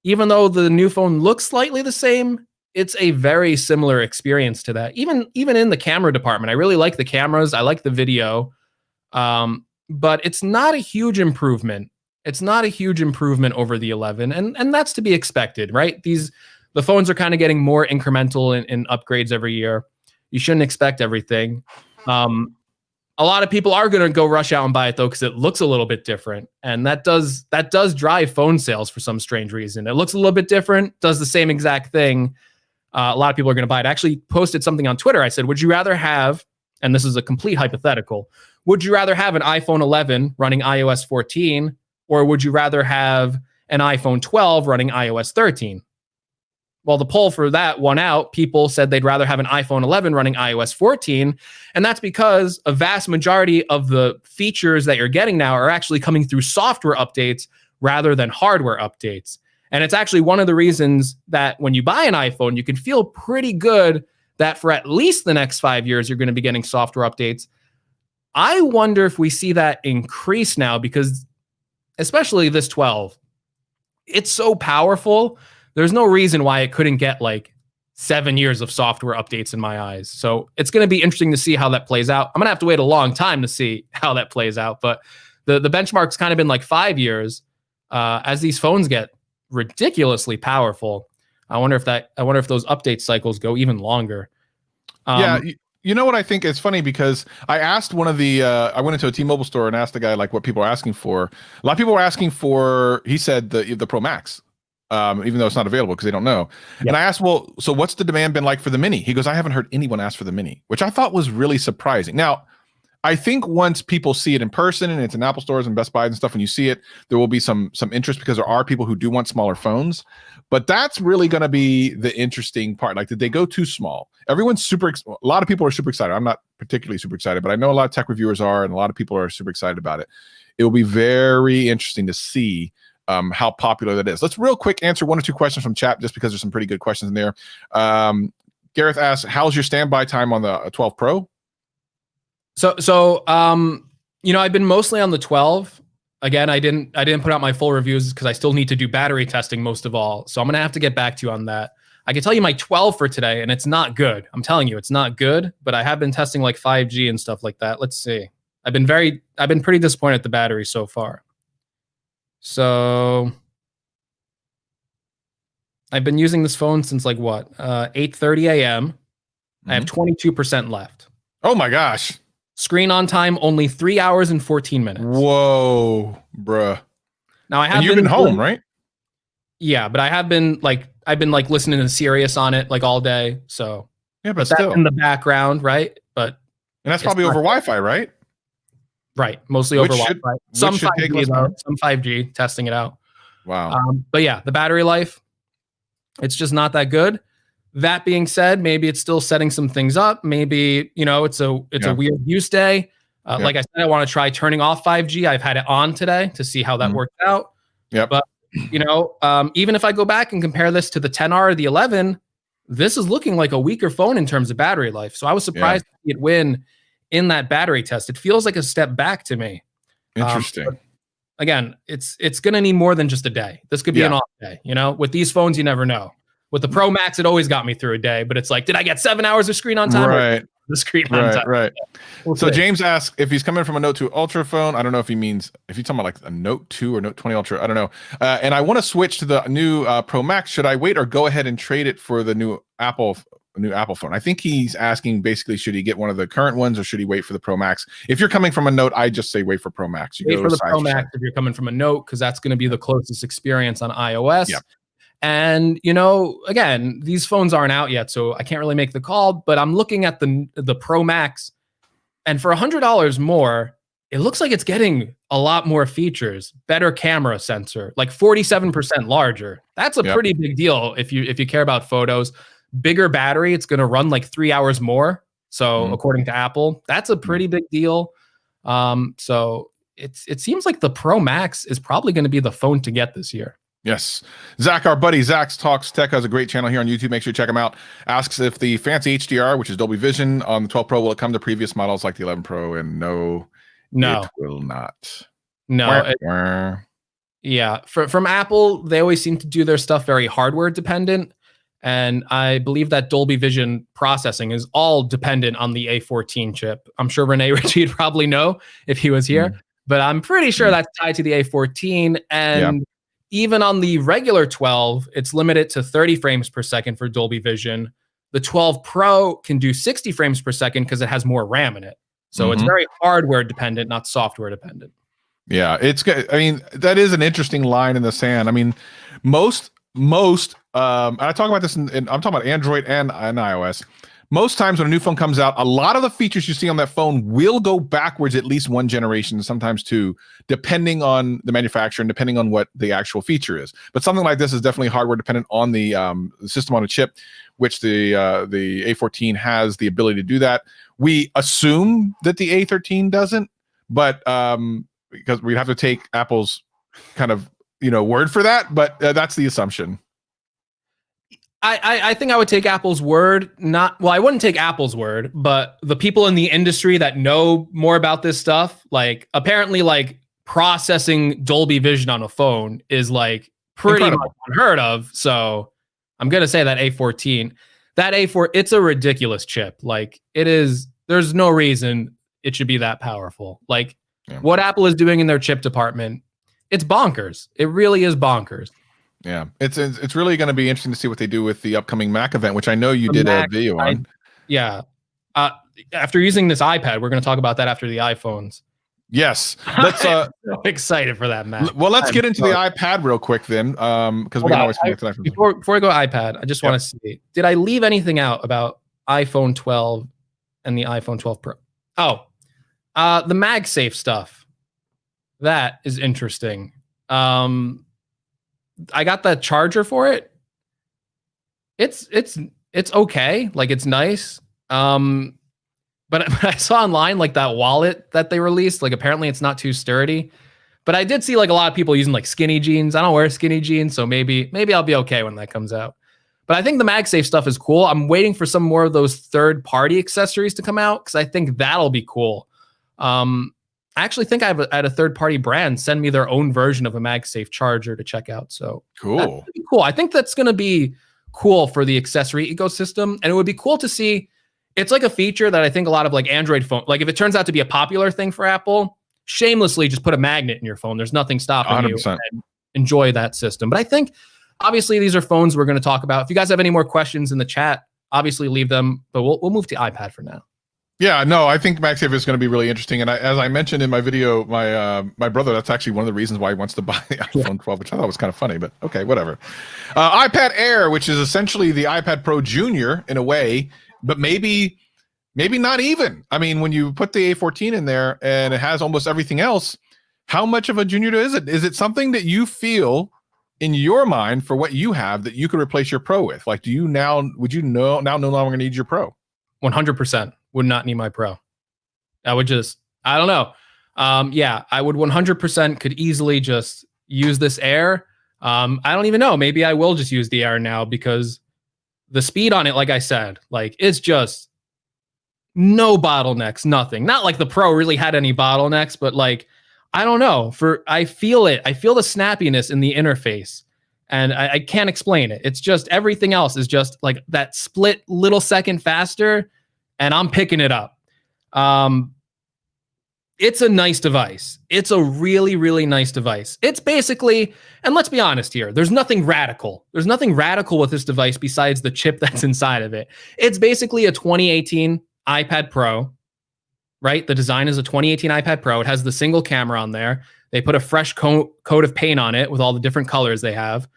even though the new phone looks slightly the same, it's a very similar experience to that. Even in the camera department, I really like the cameras. I like the video, but it's not a huge improvement. It's not a huge improvement over the 11, and that's to be expected, right? The phones are kind of getting more incremental in upgrades every year. You shouldn't expect everything. A lot of people are going to go rush out and buy it though because it looks a little bit different, and that does drive phone sales for some strange reason. It looks a little bit different, does the same exact thing. A lot of people are going to buy it. I actually posted something on Twitter. I said, would you rather have, and this is a complete hypothetical, would you rather have an iPhone 11 running iOS 14, or would you rather have an iPhone 12 running iOS 13? Well, the poll for that won out. People said they'd rather have an iPhone 11 running iOS 14. And that's because a vast majority of the features that you're getting now are actually coming through software updates rather than hardware updates. And it's actually one of the reasons that when you buy an iPhone, you can feel pretty good that for at least the next 5 years, you're going to be getting software updates. I wonder if we see that increase now because especially this 12, it's so powerful. There's no reason why it couldn't get like 7 years of software updates in my eyes. So it's going to be interesting to see how that plays out. I'm going to have to wait a long time to see how that plays out. But the benchmark's kind of been like 5 years as these phones get ridiculously powerful. I wonder if those update cycles go even longer. Yeah. You know what I think is funny because I asked one of the I went into a T-Mobile store and asked the guy like what people are asking for. A lot of people were asking for, he said the Pro Max, even though it's not available because they don't know. Yep. And I asked, well, so what's the demand been like for the Mini? He goes, I haven't heard anyone ask for the Mini, which I thought was really surprising. Now, I think once people see it in person and it's in Apple stores and Best Buy and stuff, when you see it, there will be some interest because there are people who do want smaller phones. But that's really going to be the interesting part. Like, did they go too small? Everyone's a lot of people are super excited. I'm not particularly super excited, but I know a lot of tech reviewers are, and a lot of people are super excited about it. It will be very interesting to see how popular that is. Let's real quick answer 1 or 2 questions from chat, just because there's some pretty good questions in there. Gareth asks, how's your standby time on the 12 Pro? So I've been mostly on the 12. Again, I didn't put out my full reviews because I still need to do battery testing most of all. So I'm gonna have to get back to you on that. I can tell you my 12 for today, and it's not good. I'm telling you, it's not good. But I have been testing like 5G and stuff like that. Let's see. I've been pretty disappointed at the battery so far. So I've been using this phone since like what 8:30 a.m. I have 22% left. Oh my gosh. Screen on time only 3 hours and 14 minutes. Whoa, bruh. Now I have And you've been home, right? Yeah, but I've been listening to Sirius on it like all day. So yeah, but that's still in the background, right? But and that's probably over Wi-Fi, right? Right, mostly over Wi-Fi. Some 5G though, some 5G testing it out. Wow. But yeah, the battery life, it's just not that good. That being said, maybe it's still setting some things up. Maybe, it's a weird use day. Like I said, I want to try turning off 5G. I've had it on today to see how that worked out. Yep. But, even if I go back and compare this to the 10R or the 11, this is looking like a weaker phone in terms of battery life. So I was surprised to see it win in that battery test. It feels like a step back to me. Interesting. Again, it's going to need more than just a day. This could be an off day. With these phones, you never know. With the Pro Max, it always got me through a day, but it's like, did I get 7 hours of screen on time? Right. The screen on time. Right. We'll So see. James asks if he's coming from a Note 2 Ultra phone. I don't know if he means if he's talking about like a Note 2 or Note 20 Ultra. I don't know. And I want to switch to the new Pro Max. Should I wait or go ahead and trade it for the new Apple phone? I think he's asking basically, should he get one of the current ones or should he wait for the Pro Max? If you're coming from a Note, I just say wait for Pro Max. Wait for the Pro Max if you're coming from a Note, because that's going to be the closest experience on iOS. Yep. And, again, these phones aren't out yet, so I can't really make the call, but I'm looking at the Pro Max, and for $100 more, it looks like it's getting a lot more features, better camera sensor, like 47% larger. That's a pretty big deal if you care about photos. Bigger battery, it's going to run like 3 hours more. So according to Apple, that's a pretty big deal. So it seems like the Pro Max is probably going to be the phone to get this year. Yes. Zach, our buddy, Zach's Talks Tech has a great channel here on YouTube. Make sure you check him out. Asks if the fancy HDR, which is Dolby Vision on the 12 Pro, will it come to previous models like the 11 Pro? And no, it will not. No. Yeah. From Apple, they always seem to do their stuff very hardware dependent. And I believe that Dolby Vision processing is all dependent on the A14 chip. I'm sure Rene Ritchie would probably know if he was here, but I'm pretty sure that's tied to the A14. And even on the regular 12, it's limited to 30 frames per second for Dolby Vision. The 12 Pro can do 60 frames per second because it has more RAM in it. So it's very hardware dependent, not software dependent. Yeah, it's good. I mean, that is an interesting line in the sand. I mean, most and I talk about this and I'm talking about Android and iOS. Most times when a new phone comes out, a lot of the features you see on that phone will go backwards at least one generation, sometimes two, depending on the manufacturer and depending on what the actual feature is. But something like this is definitely hardware dependent on the system on a chip, which the A14 has the ability to do that. We assume that the A13 doesn't, but because we'd have to take Apple's kind of word for that. But that's the assumption. I think I would take Apple's word. I wouldn't take Apple's word, but the people in the industry that know more about this stuff, like apparently like processing Dolby Vision on a phone is like pretty much unheard of. So I'm going to say that A14, it's a ridiculous chip. Like it is, there's no reason it should be that powerful. Like what Apple is doing in their chip department, it's bonkers. It really is bonkers. Yeah, it's really going to be interesting to see what they do with the upcoming Mac event, which I know you did a video on. After using this iPad, we're going to talk about that after the iPhones. Yes, let's. I'm so excited for that, Mac. Well, let's get into the iPad real quick then, because we can always connect to that. Before I go iPad, I just want to see: did I leave anything out about iPhone 12 and the iPhone 12 Pro? Oh, the MagSafe stuff. That is interesting. I got the charger for it. It's okay. Like it's nice. But I saw online like that wallet that they released, like apparently it's not too sturdy. But I did see like a lot of people using like skinny jeans. I don't wear skinny jeans, so maybe I'll be okay when that comes out. But I think the MagSafe stuff is cool. I'm waiting for some more of those third-party accessories to come out because I think that'll be cool. I actually think I had a third-party brand send me their own version of a MagSafe charger to check out. So Cool. that's cool. I think that's going to be cool for the accessory ecosystem, and it would be cool to see. It's like a feature that I think a lot of like Android phone, like if it turns out to be a popular thing for Apple, shamelessly just put a magnet in your phone. There's nothing stopping 100%. you and enjoy that system. But I think obviously these are phones we're going to talk about. If you guys have any more questions in the chat, obviously leave them. But we'll move to iPad for now. Yeah, no, I think MagSafe is going to be really interesting. And as I mentioned in my video, my brother, that's actually one of the reasons why he wants to buy the iPhone 12, which I thought was kind of funny, but okay, whatever. iPad Air, which is essentially the iPad Pro Junior in a way, but maybe not even. I mean, when you put the A14 in there and it has almost everything else, how much of a junior is it? Is it something that you feel in your mind for what you have that you could replace your Pro with? Like, would you no longer need your Pro? 100% would not need my Pro. I would just, I don't know. Yeah, I would 100% could easily just use this Air. I don't even know. Maybe I will just use the Air now because the speed on it, like I said, like it's just no bottlenecks, nothing. Not like the Pro really had any bottlenecks, but like, I don't know. I feel it. I feel the snappiness in the interface. And I can't explain it. It's just everything else is just like that split little second faster, and I'm picking it up. It's a nice device. It's a really, really nice device. It's basically, and let's be honest here, there's nothing radical. There's nothing radical with this device besides the chip that's inside of it. It's basically a 2018 iPad Pro, right? The design is a 2018 iPad Pro. It has the single camera on there. They put a fresh coat of paint on it with all the different colors they have.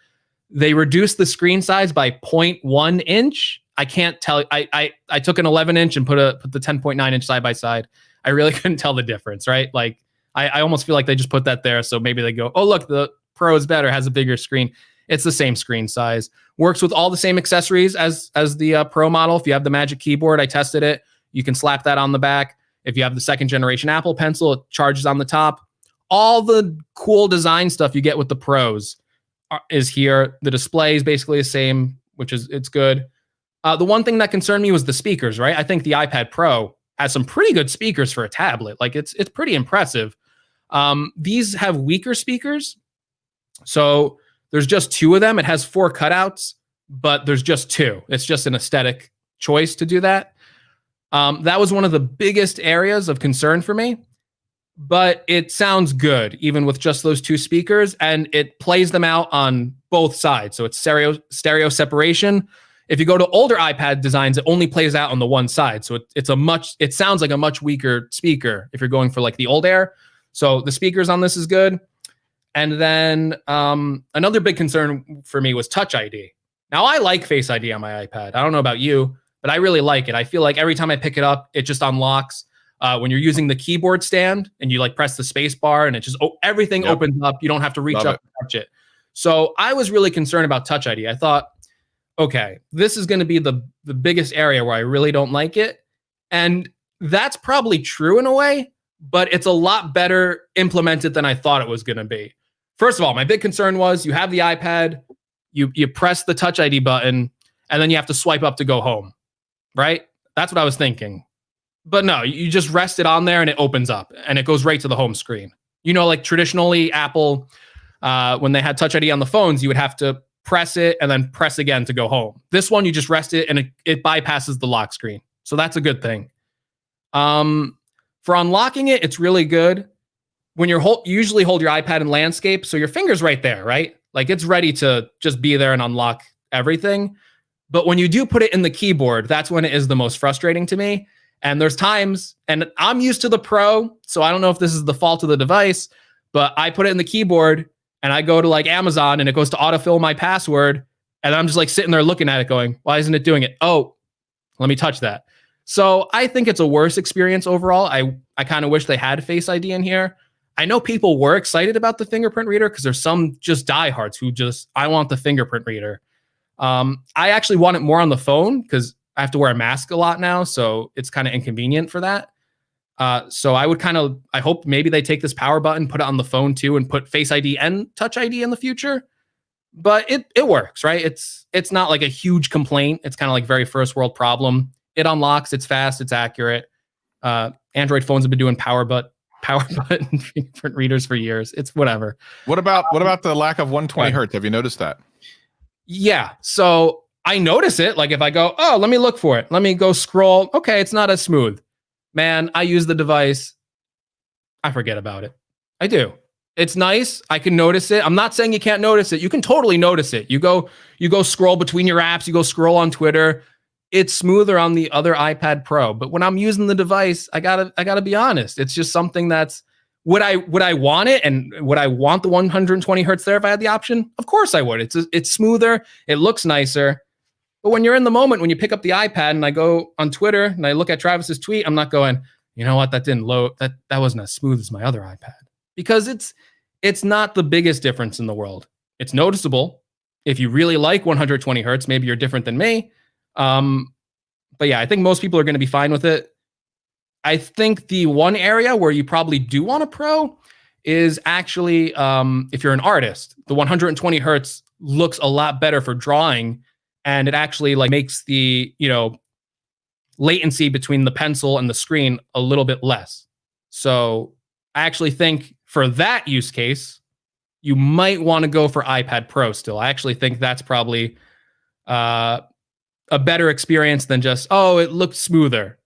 They reduced the screen size by 0.1 inch. I can't tell. I took an 11 inch and put the 10.9 inch side by side. I really couldn't tell the difference, right? Like I almost feel like they just put that there. So maybe they go, oh, look, the Pro is better, has a bigger screen. It's the same screen size. Works with all the same accessories as the Pro model. If you have the Magic Keyboard, I tested it. You can slap that on the back. If you have the second generation Apple Pencil, it charges on the top. All the cool design stuff you get with the Pros is here. The display is basically the same, it's good. The one thing that concerned me was the speakers, right? I think the iPad Pro has some pretty good speakers for a tablet. Like it's pretty impressive. These have weaker speakers. So there's just 2 of them. It has 4 cutouts, but there's just 2. It's just an aesthetic choice to do that. That was one of the biggest areas of concern for me, but it sounds good even with just those 2 speakers, and it plays them out on both sides. So it's stereo separation. If you go to older iPad designs, it only plays out on the one side. So it sounds like a much weaker speaker if you're going for like the old Air. So the speakers on this is good. And then another big concern for me was Touch ID. Now I like Face ID on my iPad. I don't know about you, but I really like it. I feel like every time I pick it up, it just unlocks. When you're using the keyboard stand and you like press the space bar and it just everything opens up. You don't have to reach up and touch it. So I was really concerned about Touch ID. I thought, okay, this is going to be the biggest area where I really don't like it. And that's probably true in a way, but it's a lot better implemented than I thought it was going to be. First of all, my big concern was you have the iPad, you press the Touch ID button, and then you have to swipe up to go home, right? That's what I was thinking. But no, you just rest it on there and it opens up and it goes right to the home screen. You know, like traditionally Apple, when they had Touch ID on the phones, you would have to press it and then press again to go home. This one, you just rest it and it bypasses the lock screen. So that's a good thing. For unlocking it, it's really good. When you usually hold your iPad in landscape, so your finger's right there, right? Like it's ready to just be there and unlock everything. But when you do put it in the keyboard, that's when it is the most frustrating to me. And there's times, and I'm used to the Pro, so I don't know if this is the fault of the device, but I put it in the keyboard and I go to like Amazon and it goes to autofill my password. And I'm just like sitting there looking at it going, why isn't it doing it? Oh, let me touch that. So I think it's a worse experience overall. I kind of wish they had Face ID in here. I know people were excited about the fingerprint reader because there's some just diehards who I want the fingerprint reader. I actually want it more on the phone because I have to wear a mask a lot now. So it's kind of inconvenient for that. So I hope maybe they take this power button, put it on the phone too, and put Face ID and Touch ID in the future. But it works, right? It's not like a huge complaint. It's kind of like very first world problem. It unlocks, it's fast, it's accurate. Android phones have been doing power power button fingerprint readers for years. It's whatever. What about the lack of 120 hertz? Have you noticed that? Yeah. So I notice it. Like if I go, oh, let me look for it. Let me go scroll. Okay, it's not as smooth. Man, I use the device. I forget about it. I do. It's nice. I can notice it. I'm not saying you can't notice it. You can totally notice it. You go scroll between your apps. You go scroll on Twitter. It's smoother on the other iPad Pro. But when I'm using the device, I gotta be honest. It's just something that's would I want it, and would I want the 120 hertz there if I had the option? Of course I would. It's smoother. It looks nicer. But when you're in the moment, when you pick up the iPad and I go on Twitter and I look at Travis's tweet, I'm not going, you know what, that didn't load. That wasn't as smooth as my other iPad. Because it's not the biggest difference in the world. It's noticeable. If you really like 120 hertz, maybe you're different than me. But yeah, I think most people are going to be fine with it. I think the one area where you probably do want a Pro is actually if you're an artist. The 120 hertz looks a lot better for drawing, and it actually like makes the latency between the pencil and the screen a little bit less. So I actually think for that use case, you might want to go for iPad Pro still. I actually think that's probably a better experience than just, oh, it looked smoother.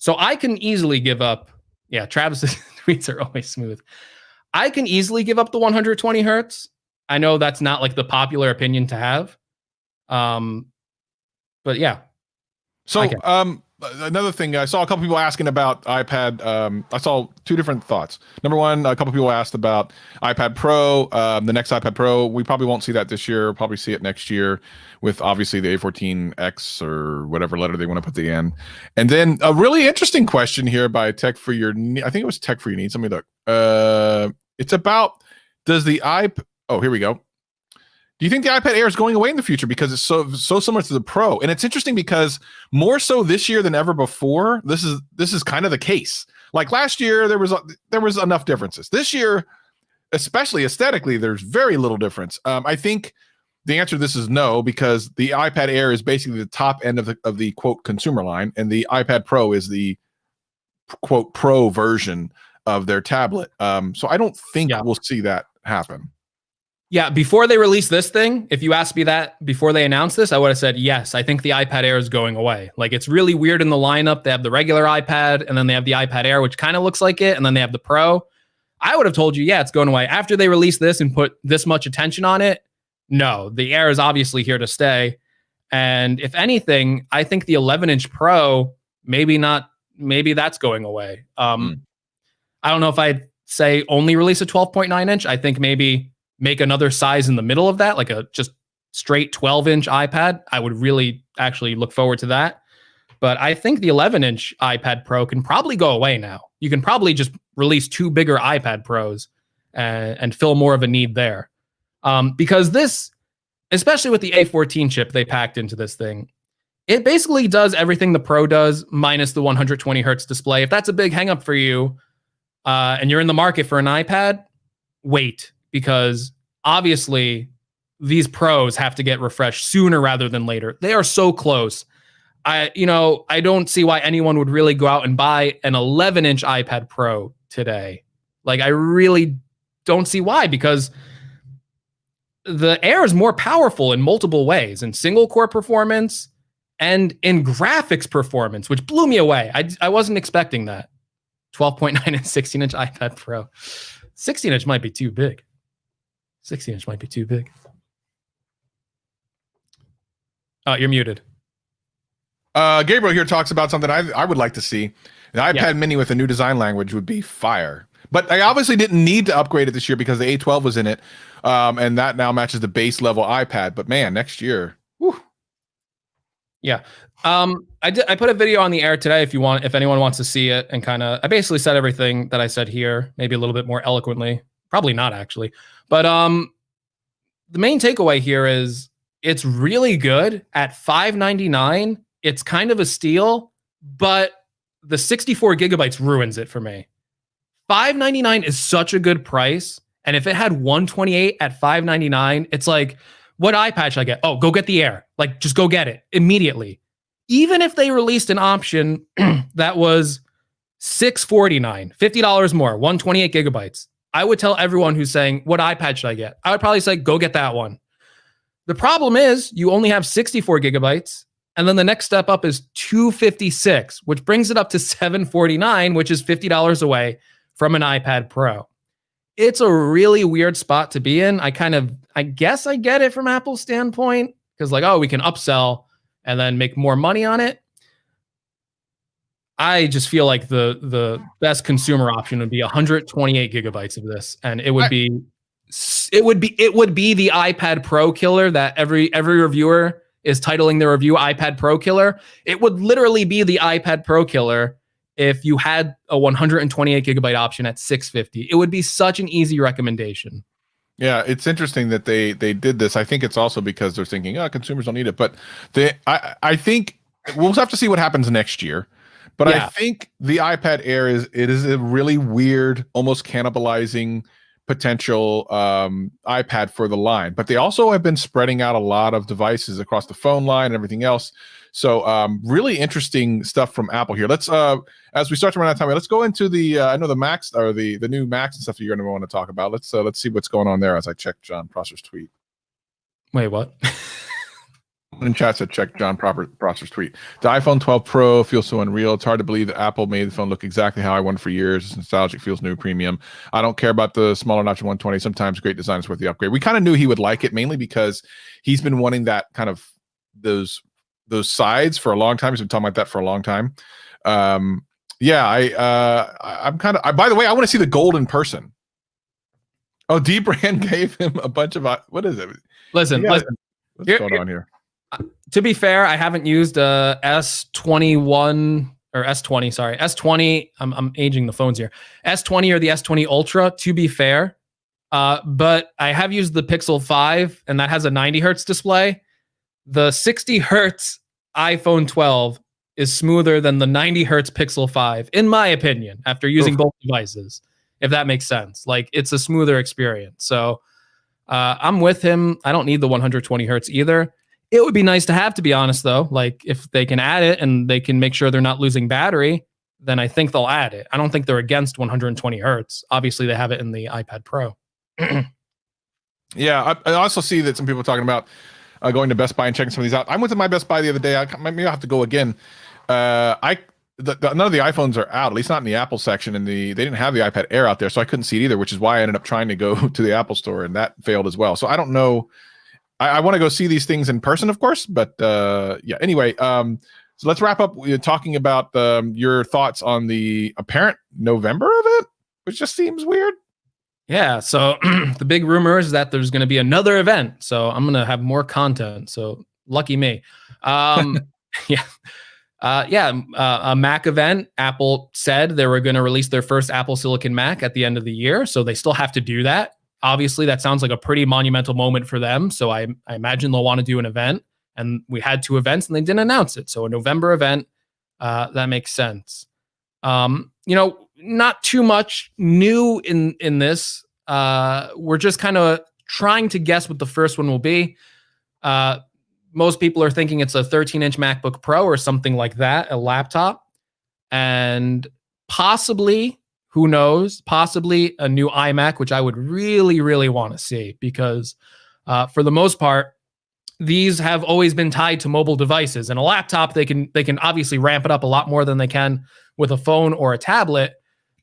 So I can easily give up. Yeah, Travis's tweets are always smooth. I can easily give up the 120 hertz. I know that's not like the popular opinion to have. But yeah. So another thing, I saw a couple people asking about iPad. I saw two different thoughts. Number one, a couple people asked about iPad Pro, the next iPad Pro. We probably won't see that this year. We'll probably see it next year with obviously the A14X or whatever letter they want to put the end. And then a really interesting question here by Tech for Your Need. I think it was Tech for Your Needs. Let me look. It's about, does the oh, here we go. Do you think the iPad Air is going away in the future because it's so similar to the Pro? And it's interesting because more so this year than ever before, this is kind of the case. Like last year, there was enough differences. This year, especially aesthetically, there's very little difference. I think the answer to this is no, because the iPad Air is basically the top end of the quote consumer line, and the iPad Pro is the quote Pro version of their tablet. So I don't think we'll see that happen. Yeah, before they release this thing, if you asked me that before they announced this, I would have said, yes, I think the iPad Air is going away. Like, it's really weird in the lineup. They have the regular iPad, and then they have the iPad Air, which kind of looks like it, and then they have the Pro. I would have told you, yeah, it's going away. After they release this and put this much attention on it, no, the Air is obviously here to stay. And if anything, I think the 11-inch Pro, maybe that's going away. I don't know if I'd say only release a 12.9-inch. I think maybe make another size in the middle of that, like a just straight 12-inch iPad. I would really actually look forward to that. But I think the 11-inch iPad Pro can probably go away now. You can probably just release two bigger iPad Pros and fill more of a need there. Because this, especially with the A14 chip they packed into this thing, it basically does everything the Pro does minus the 120 hertz display. If that's a big hang up for you and you're in the market for an iPad, wait. Because obviously these Pros have to get refreshed sooner rather than later. They are so close. I don't see why anyone would really go out and buy an 11-inch iPad Pro today. Like, I really don't see why, because the Air is more powerful in multiple ways, in single core performance and in graphics performance, which blew me away. I wasn't expecting that. 12.9 and 16-inch iPad Pro. 16-inch might be too big. 16-inch might be too big. Oh, you're muted. Gabriel here talks about something I would like to see. An iPad Mini with a new design language would be fire. But I obviously didn't need to upgrade it this year because the A12 was in it, and that now matches the base level iPad. But man, next year, whew. Yeah. I put a video on the Air today if anyone wants to see it, and I basically said everything that I said here, maybe a little bit more eloquently. Probably not, actually. But the main takeaway here is it's really good at $599. It's kind of a steal, but the 64 gigabytes ruins it for me. $599 is such a good price. And if it had 128 at $599, it's like, what iPad should I get? Oh, go get the Air. Like, just go get it immediately. Even if they released an option that was $649, $50 more, 128 gigabytes. I would tell everyone who's saying, what iPad should I get? I would probably say, go get that one. The problem is you only have 64 gigabytes. And then the next step up is 256, which brings it up to 749, which is $50 away from an iPad Pro. It's a really weird spot to be in. I guess I get it from Apple's standpoint because like, oh, we can upsell and then make more money on it. I just feel like the best consumer option would be 128 gigabytes of this, and it would be the iPad Pro killer that every reviewer is titling their review iPad Pro killer. It would literally be the iPad Pro killer if you had a 128 gigabyte option at $650. It would be such an easy recommendation. Yeah, it's interesting that they did this. I think it's also because they're thinking, oh, consumers don't need it. But I think we'll have to see what happens next year. But yeah. I think the iPad Air is a really weird, almost cannibalizing potential iPad for the line. But they also have been spreading out a lot of devices across the phone line and everything else. So really interesting stuff from Apple here. Let's as we start to run out of time, let's go into the I know the Macs or the new Macs and stuff that you're going to want to talk about. Let's see what's going on there as I check John Prosser's tweet. Wait, what? In chat said check John Prosser's tweet. The iPhone 12 Pro feels so unreal. It's hard to believe that Apple made the phone look exactly how I wanted for years. It's nostalgic, feels new, premium. I don't care about the smaller notch of 120. Sometimes great design is worth the upgrade. We kind of knew he would like it, mainly because he's been wanting that kind of those sides for a long time. He's been talking about that for a long time. Yeah, I'm kind of. By the way, I want to see the gold in person. Oh, D-Brand gave him a bunch of what is it? Listen. What's going on here? To be fair, I haven't used S21 or S20. Sorry, S20. I'm aging the phones here. S20 or the S20 Ultra. To be fair, but I have used the Pixel 5, and that has a 90 hertz display. The 60 hertz iPhone 12 is smoother than the 90 hertz Pixel 5, in my opinion. After using both devices, if that makes sense, like it's a smoother experience. So I'm with him. I don't need the 120 hertz either. It would be nice to have, to be honest, though. Like if they can add it and they can make sure they're not losing battery, then I think they'll add it. I don't think they're against 120 hertz. Obviously, they have it in the iPad Pro. Yeah, I also see that some people are talking about going to Best Buy and checking some of these out. I went to my Best Buy the other day. Maybe I'll have to go again. None of the iPhones are out, at least not in the Apple section, and they didn't have the iPad Air out there, so I couldn't see it either, which is why I ended up trying to go to the Apple store, and that failed as well. So I don't know. I want to go see these things in person, of course, but yeah. Anyway, so let's wrap up talking about your thoughts on the apparent November event, which just seems weird. Yeah. So the big rumor is that there's going to be another event. So I'm going to have more content. So lucky me. Yeah. A Mac event. Apple said they were going to release their first Apple Silicon Mac at the end of the year. So they still have to do that. Obviously, that sounds like a pretty monumental moment for them. So I imagine they'll want to do an event. And we had 2 events and they didn't announce it. So a November event, that makes sense. Not too much new in this. We're just kind of trying to guess what the first one will be. Most people are thinking it's a 13-inch MacBook Pro or something like that, a laptop. And possibly, who knows, possibly a new iMac, which I would really, really want to see because for the most part, these have always been tied to mobile devices. And a laptop, they can obviously ramp it up a lot more than they can with a phone or a tablet.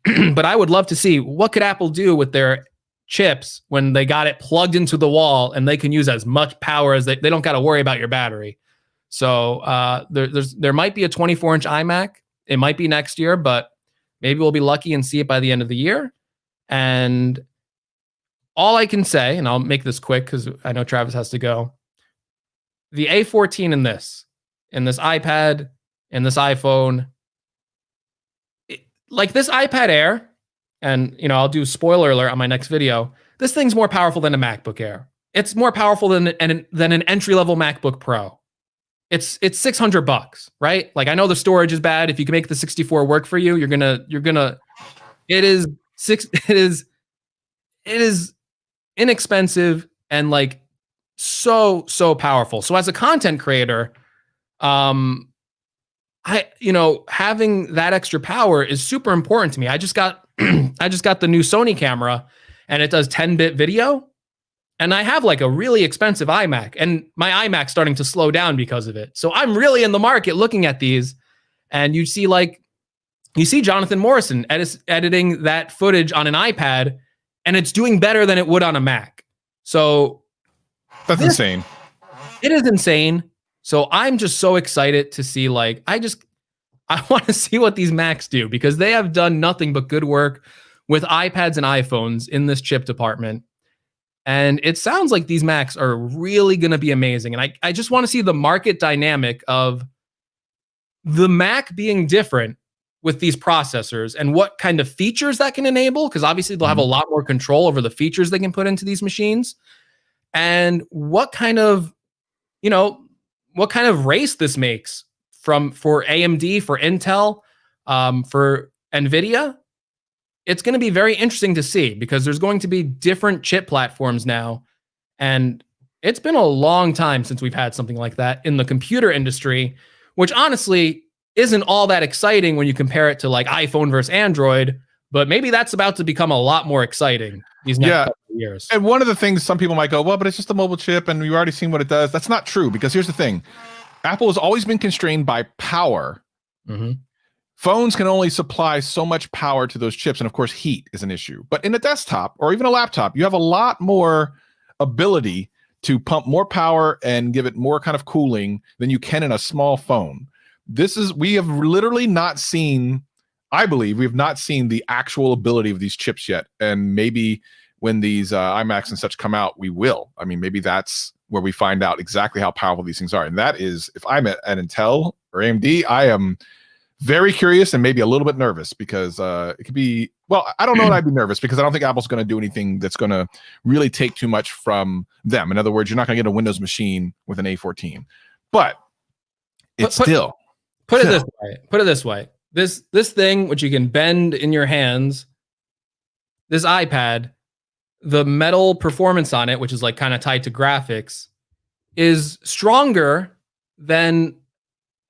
But I would love to see what could Apple do with their chips when they got it plugged into the wall and they can use as much power as they don't got to worry about your battery. So there might be a 24-inch iMac. It might be next year, but maybe we'll be lucky and see it by the end of the year. And all I can say, and I'll make this quick because I know Travis has to go. The A14 in this iPad, in this iPhone, like this iPad Air, and I'll do spoiler alert on my next video. This thing's more powerful than a MacBook Air. It's more powerful than an entry-level MacBook Pro. It's $600, right? Like I know the storage is bad. If you can make the 64 work for you, it is inexpensive and like so powerful. So as a content creator, having that extra power is super important to me. I just got I just got the new Sony camera and it does 10-bit video. And I have like a really expensive iMac, and my iMac's starting to slow down because of it. So I'm really in the market looking at these, and you see Jonathan Morrison editing that footage on an iPad, and it's doing better than it would on a Mac. So that's insane. It is insane. So I'm just so excited to see, I want to see what these Macs do, because they have done nothing but good work with iPads and iPhones in this chip department. And it sounds like these Macs are really going to be amazing. And I just want to see the market dynamic of the Mac being different with these processors and what kind of features that can enable, because obviously they'll have a lot more control over the features they can put into these machines, and what kind of race this makes for AMD, for Intel, for NVIDIA. It's going to be very interesting to see, because there's going to be different chip platforms now. And it's been a long time since we've had something like that in the computer industry, which honestly isn't all that exciting when you compare it to like iPhone versus Android. But maybe that's about to become a lot more exciting these next couple of years. And one of the things some people might go, well, but it's just a mobile chip and we've already seen what it does. That's not true, because here's the thing. Apple has always been constrained by power. Mm-hmm. Phones can only supply so much power to those chips, and of course, heat is an issue. But in a desktop or even a laptop, you have a lot more ability to pump more power and give it more kind of cooling than you can in a small phone. We have literally not seen, I believe, we have not seen the actual ability of these chips yet. And maybe when these iMacs and such come out, we will. I mean, maybe that's where we find out exactly how powerful these things are. And that is, if I'm at Intel or AMD, I am very curious and maybe a little bit nervous, because it could be, well, I don't know that I'd be nervous, because I don't think Apple's going to do anything that's going to really take too much from them. In other words, you're not going to get a Windows machine with an A14, but it's still. Put it this way. This thing, which you can bend in your hands, this iPad, the metal performance on it, which is like kind of tied to graphics, is stronger than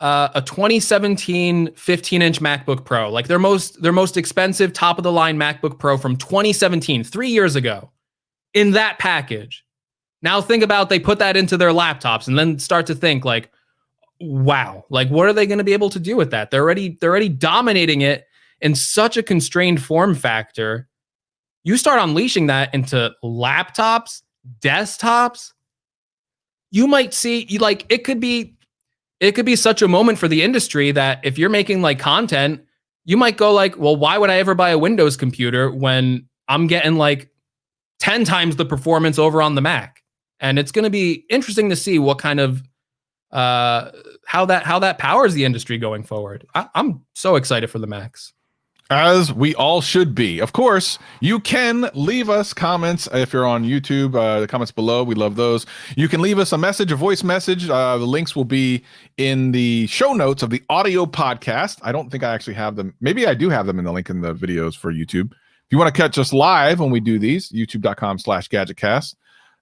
a 2017 15-inch MacBook Pro, like their most expensive top of the line MacBook Pro from 2017, 3 years ago, in that package. Now think about, they put that into their laptops and then start to think like, wow, like what are they going to be able to do with that? They're already dominating it in such a constrained form factor. You start unleashing that into laptops, desktops, you might see, like, it could be such a moment for the industry that if you're making like content, you might go like, well, why would I ever buy a Windows computer when I'm getting like 10 times the performance over on the Mac? And it's going to be interesting to see what kind of how that powers the industry going forward. I'm so excited for the Macs. As we all should be. Of course, you can leave us comments if you're on YouTube, the comments below. We love those. You can leave us a message, a voice message. The links will be in the show notes of the audio podcast. I don't think I actually have them. Maybe I do have them in the link in the videos for YouTube. If you want to catch us live when we do these, youtube.com/gadgetcast.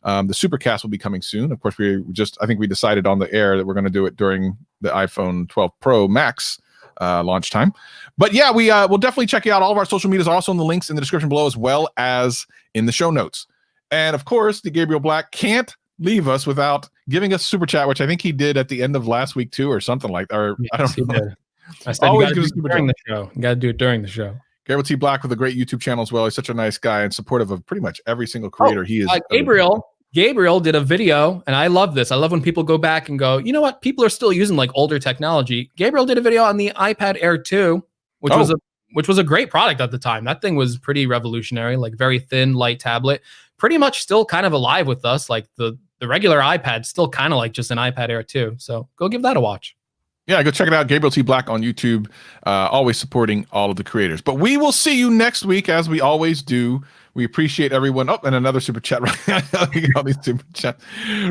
The Supercast will be coming soon. Of course, I think we decided on the air that we're going to do it during the iPhone 12 Pro Max launch time. But yeah, we'll definitely check you out. All of our social medias are also in the links in the description below, as well as in the show notes. And of course, the Gabriel Black can't leave us without giving us super chat, which I think he did at the end of last week too, or something like that. Or yes, I don't know. I said always you got to do it during the show. Gabriel T. Black with a great YouTube channel as well. He's such a nice guy and supportive of pretty much every single creator. He is. Gabriel did a video, and I love this. I love when people go back and go, you know what? People are still using like older technology. Gabriel did a video on the iPad Air 2, which was a great product at the time. That thing was pretty revolutionary, like very thin, light tablet. Pretty much still kind of alive with us. Like the regular iPad, still kind of like just an iPad Air 2. So go give that a watch. Yeah, go check it out. Gabriel T. Black on YouTube, always supporting all of the creators. But we will see you next week, as we always do. We appreciate everyone. Oh, and another super chat. All these super chats.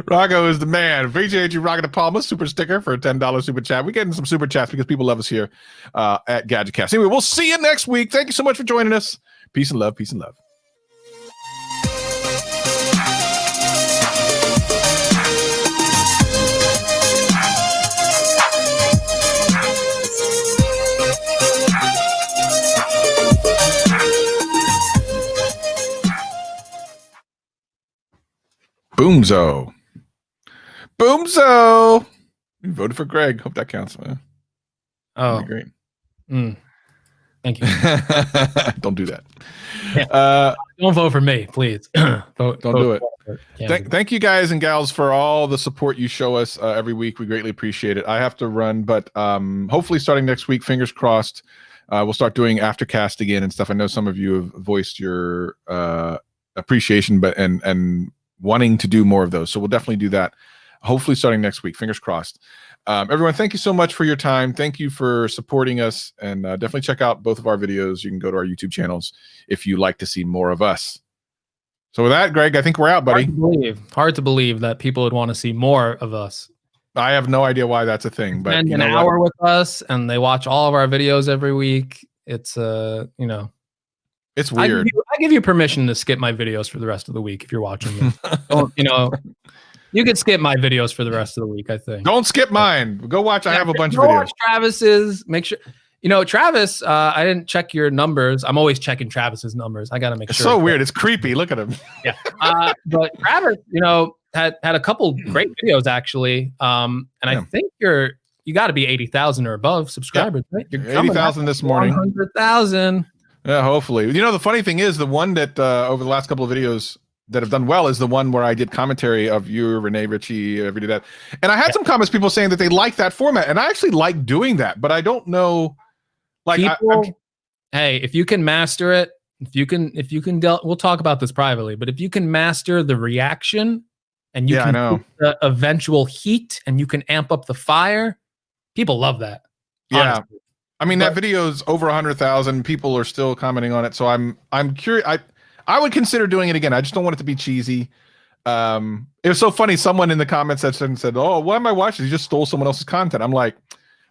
Rocco is the man. Appreciate you, Rocco De Palma, super sticker for a $10 super chat. We're getting some super chats because people love us here at GadgetCast. Anyway, we'll see you next week. Thank you so much for joining us. Peace and love. Peace and love. Boomzo. Boomzo. You voted for Greg. Hope that counts, man. Oh, That'd be great. Thank you. Don't do that. Yeah. Don't vote for me, please. Don't do it. Thank you guys and gals for all the support you show us every week. We greatly appreciate it. I have to run, but hopefully starting next week, fingers crossed, we'll start doing aftercast again and stuff. I know some of you have voiced your appreciation, but and wanting to do more of those. So we'll definitely do that. Hopefully starting next week, fingers crossed. Everyone, thank you so much for your time. Thank you for supporting us, and definitely check out both of our videos. You can go to our YouTube channels if you like to see more of us. So with that, Greg, I think we're out, buddy. Hard to believe that people would want to see more of us. I have no idea why that's a thing, but spend an hour with us, and they watch all of our videos every week. It's it's weird. I give you permission to skip my videos for the rest of the week if you're watching them. You could skip my videos for the rest of the week, I think. Don't skip mine. Go watch. I have a bunch of videos. Watch Travis's. Make sure. Travis, I didn't check your numbers. I'm always checking Travis's numbers. I got to make sure. It's so weird. It's creepy. Look at him. Yeah. But Travis, had a couple great videos, actually. And I think you got to be 80,000 or above subscribers, right? You're 80,000 this morning. 100,000. Yeah, hopefully. The funny thing is, the one that over the last couple of videos that have done well is the one where I did commentary of you, Renee, Richie, every day that. And I had some comments, people saying that they like that format, and I actually like doing that, but I don't know. Like, hey, if you can master it, if you can, we'll talk about this privately, but if you can master the reaction and you can get the eventual heat and you can amp up the fire, people love that. Yeah. Honestly. I mean, that video is over 100,000. People are still commenting on it. So I'm curious. I would consider doing it again. I just don't want it to be cheesy. It was so funny. Someone in the comment section said, "Oh, why am I watching? You just stole someone else's content." I'm like,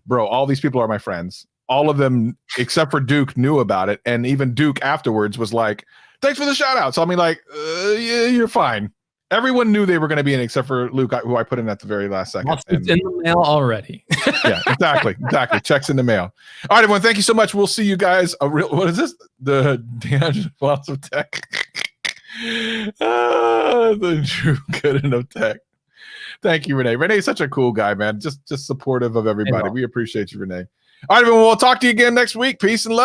bro, all these people are my friends. All of them, except for Duke, knew about it. And even Duke afterwards was like, "Thanks for the shout out." So I mean, like, yeah, you're fine. Everyone knew they were going to be in, except for Luke, who I put in at the very last second. It's in the mail already. Yeah, exactly. Checks in the mail. All right, everyone. Thank you so much. We'll see you guys. What is this? The D'Angelo Lots of Tech. The true good enough tech. Thank you, Renee. Renee's such a cool guy, man. Just supportive of everybody. We appreciate you, Renee. All right, everyone. We'll talk to you again next week. Peace and love.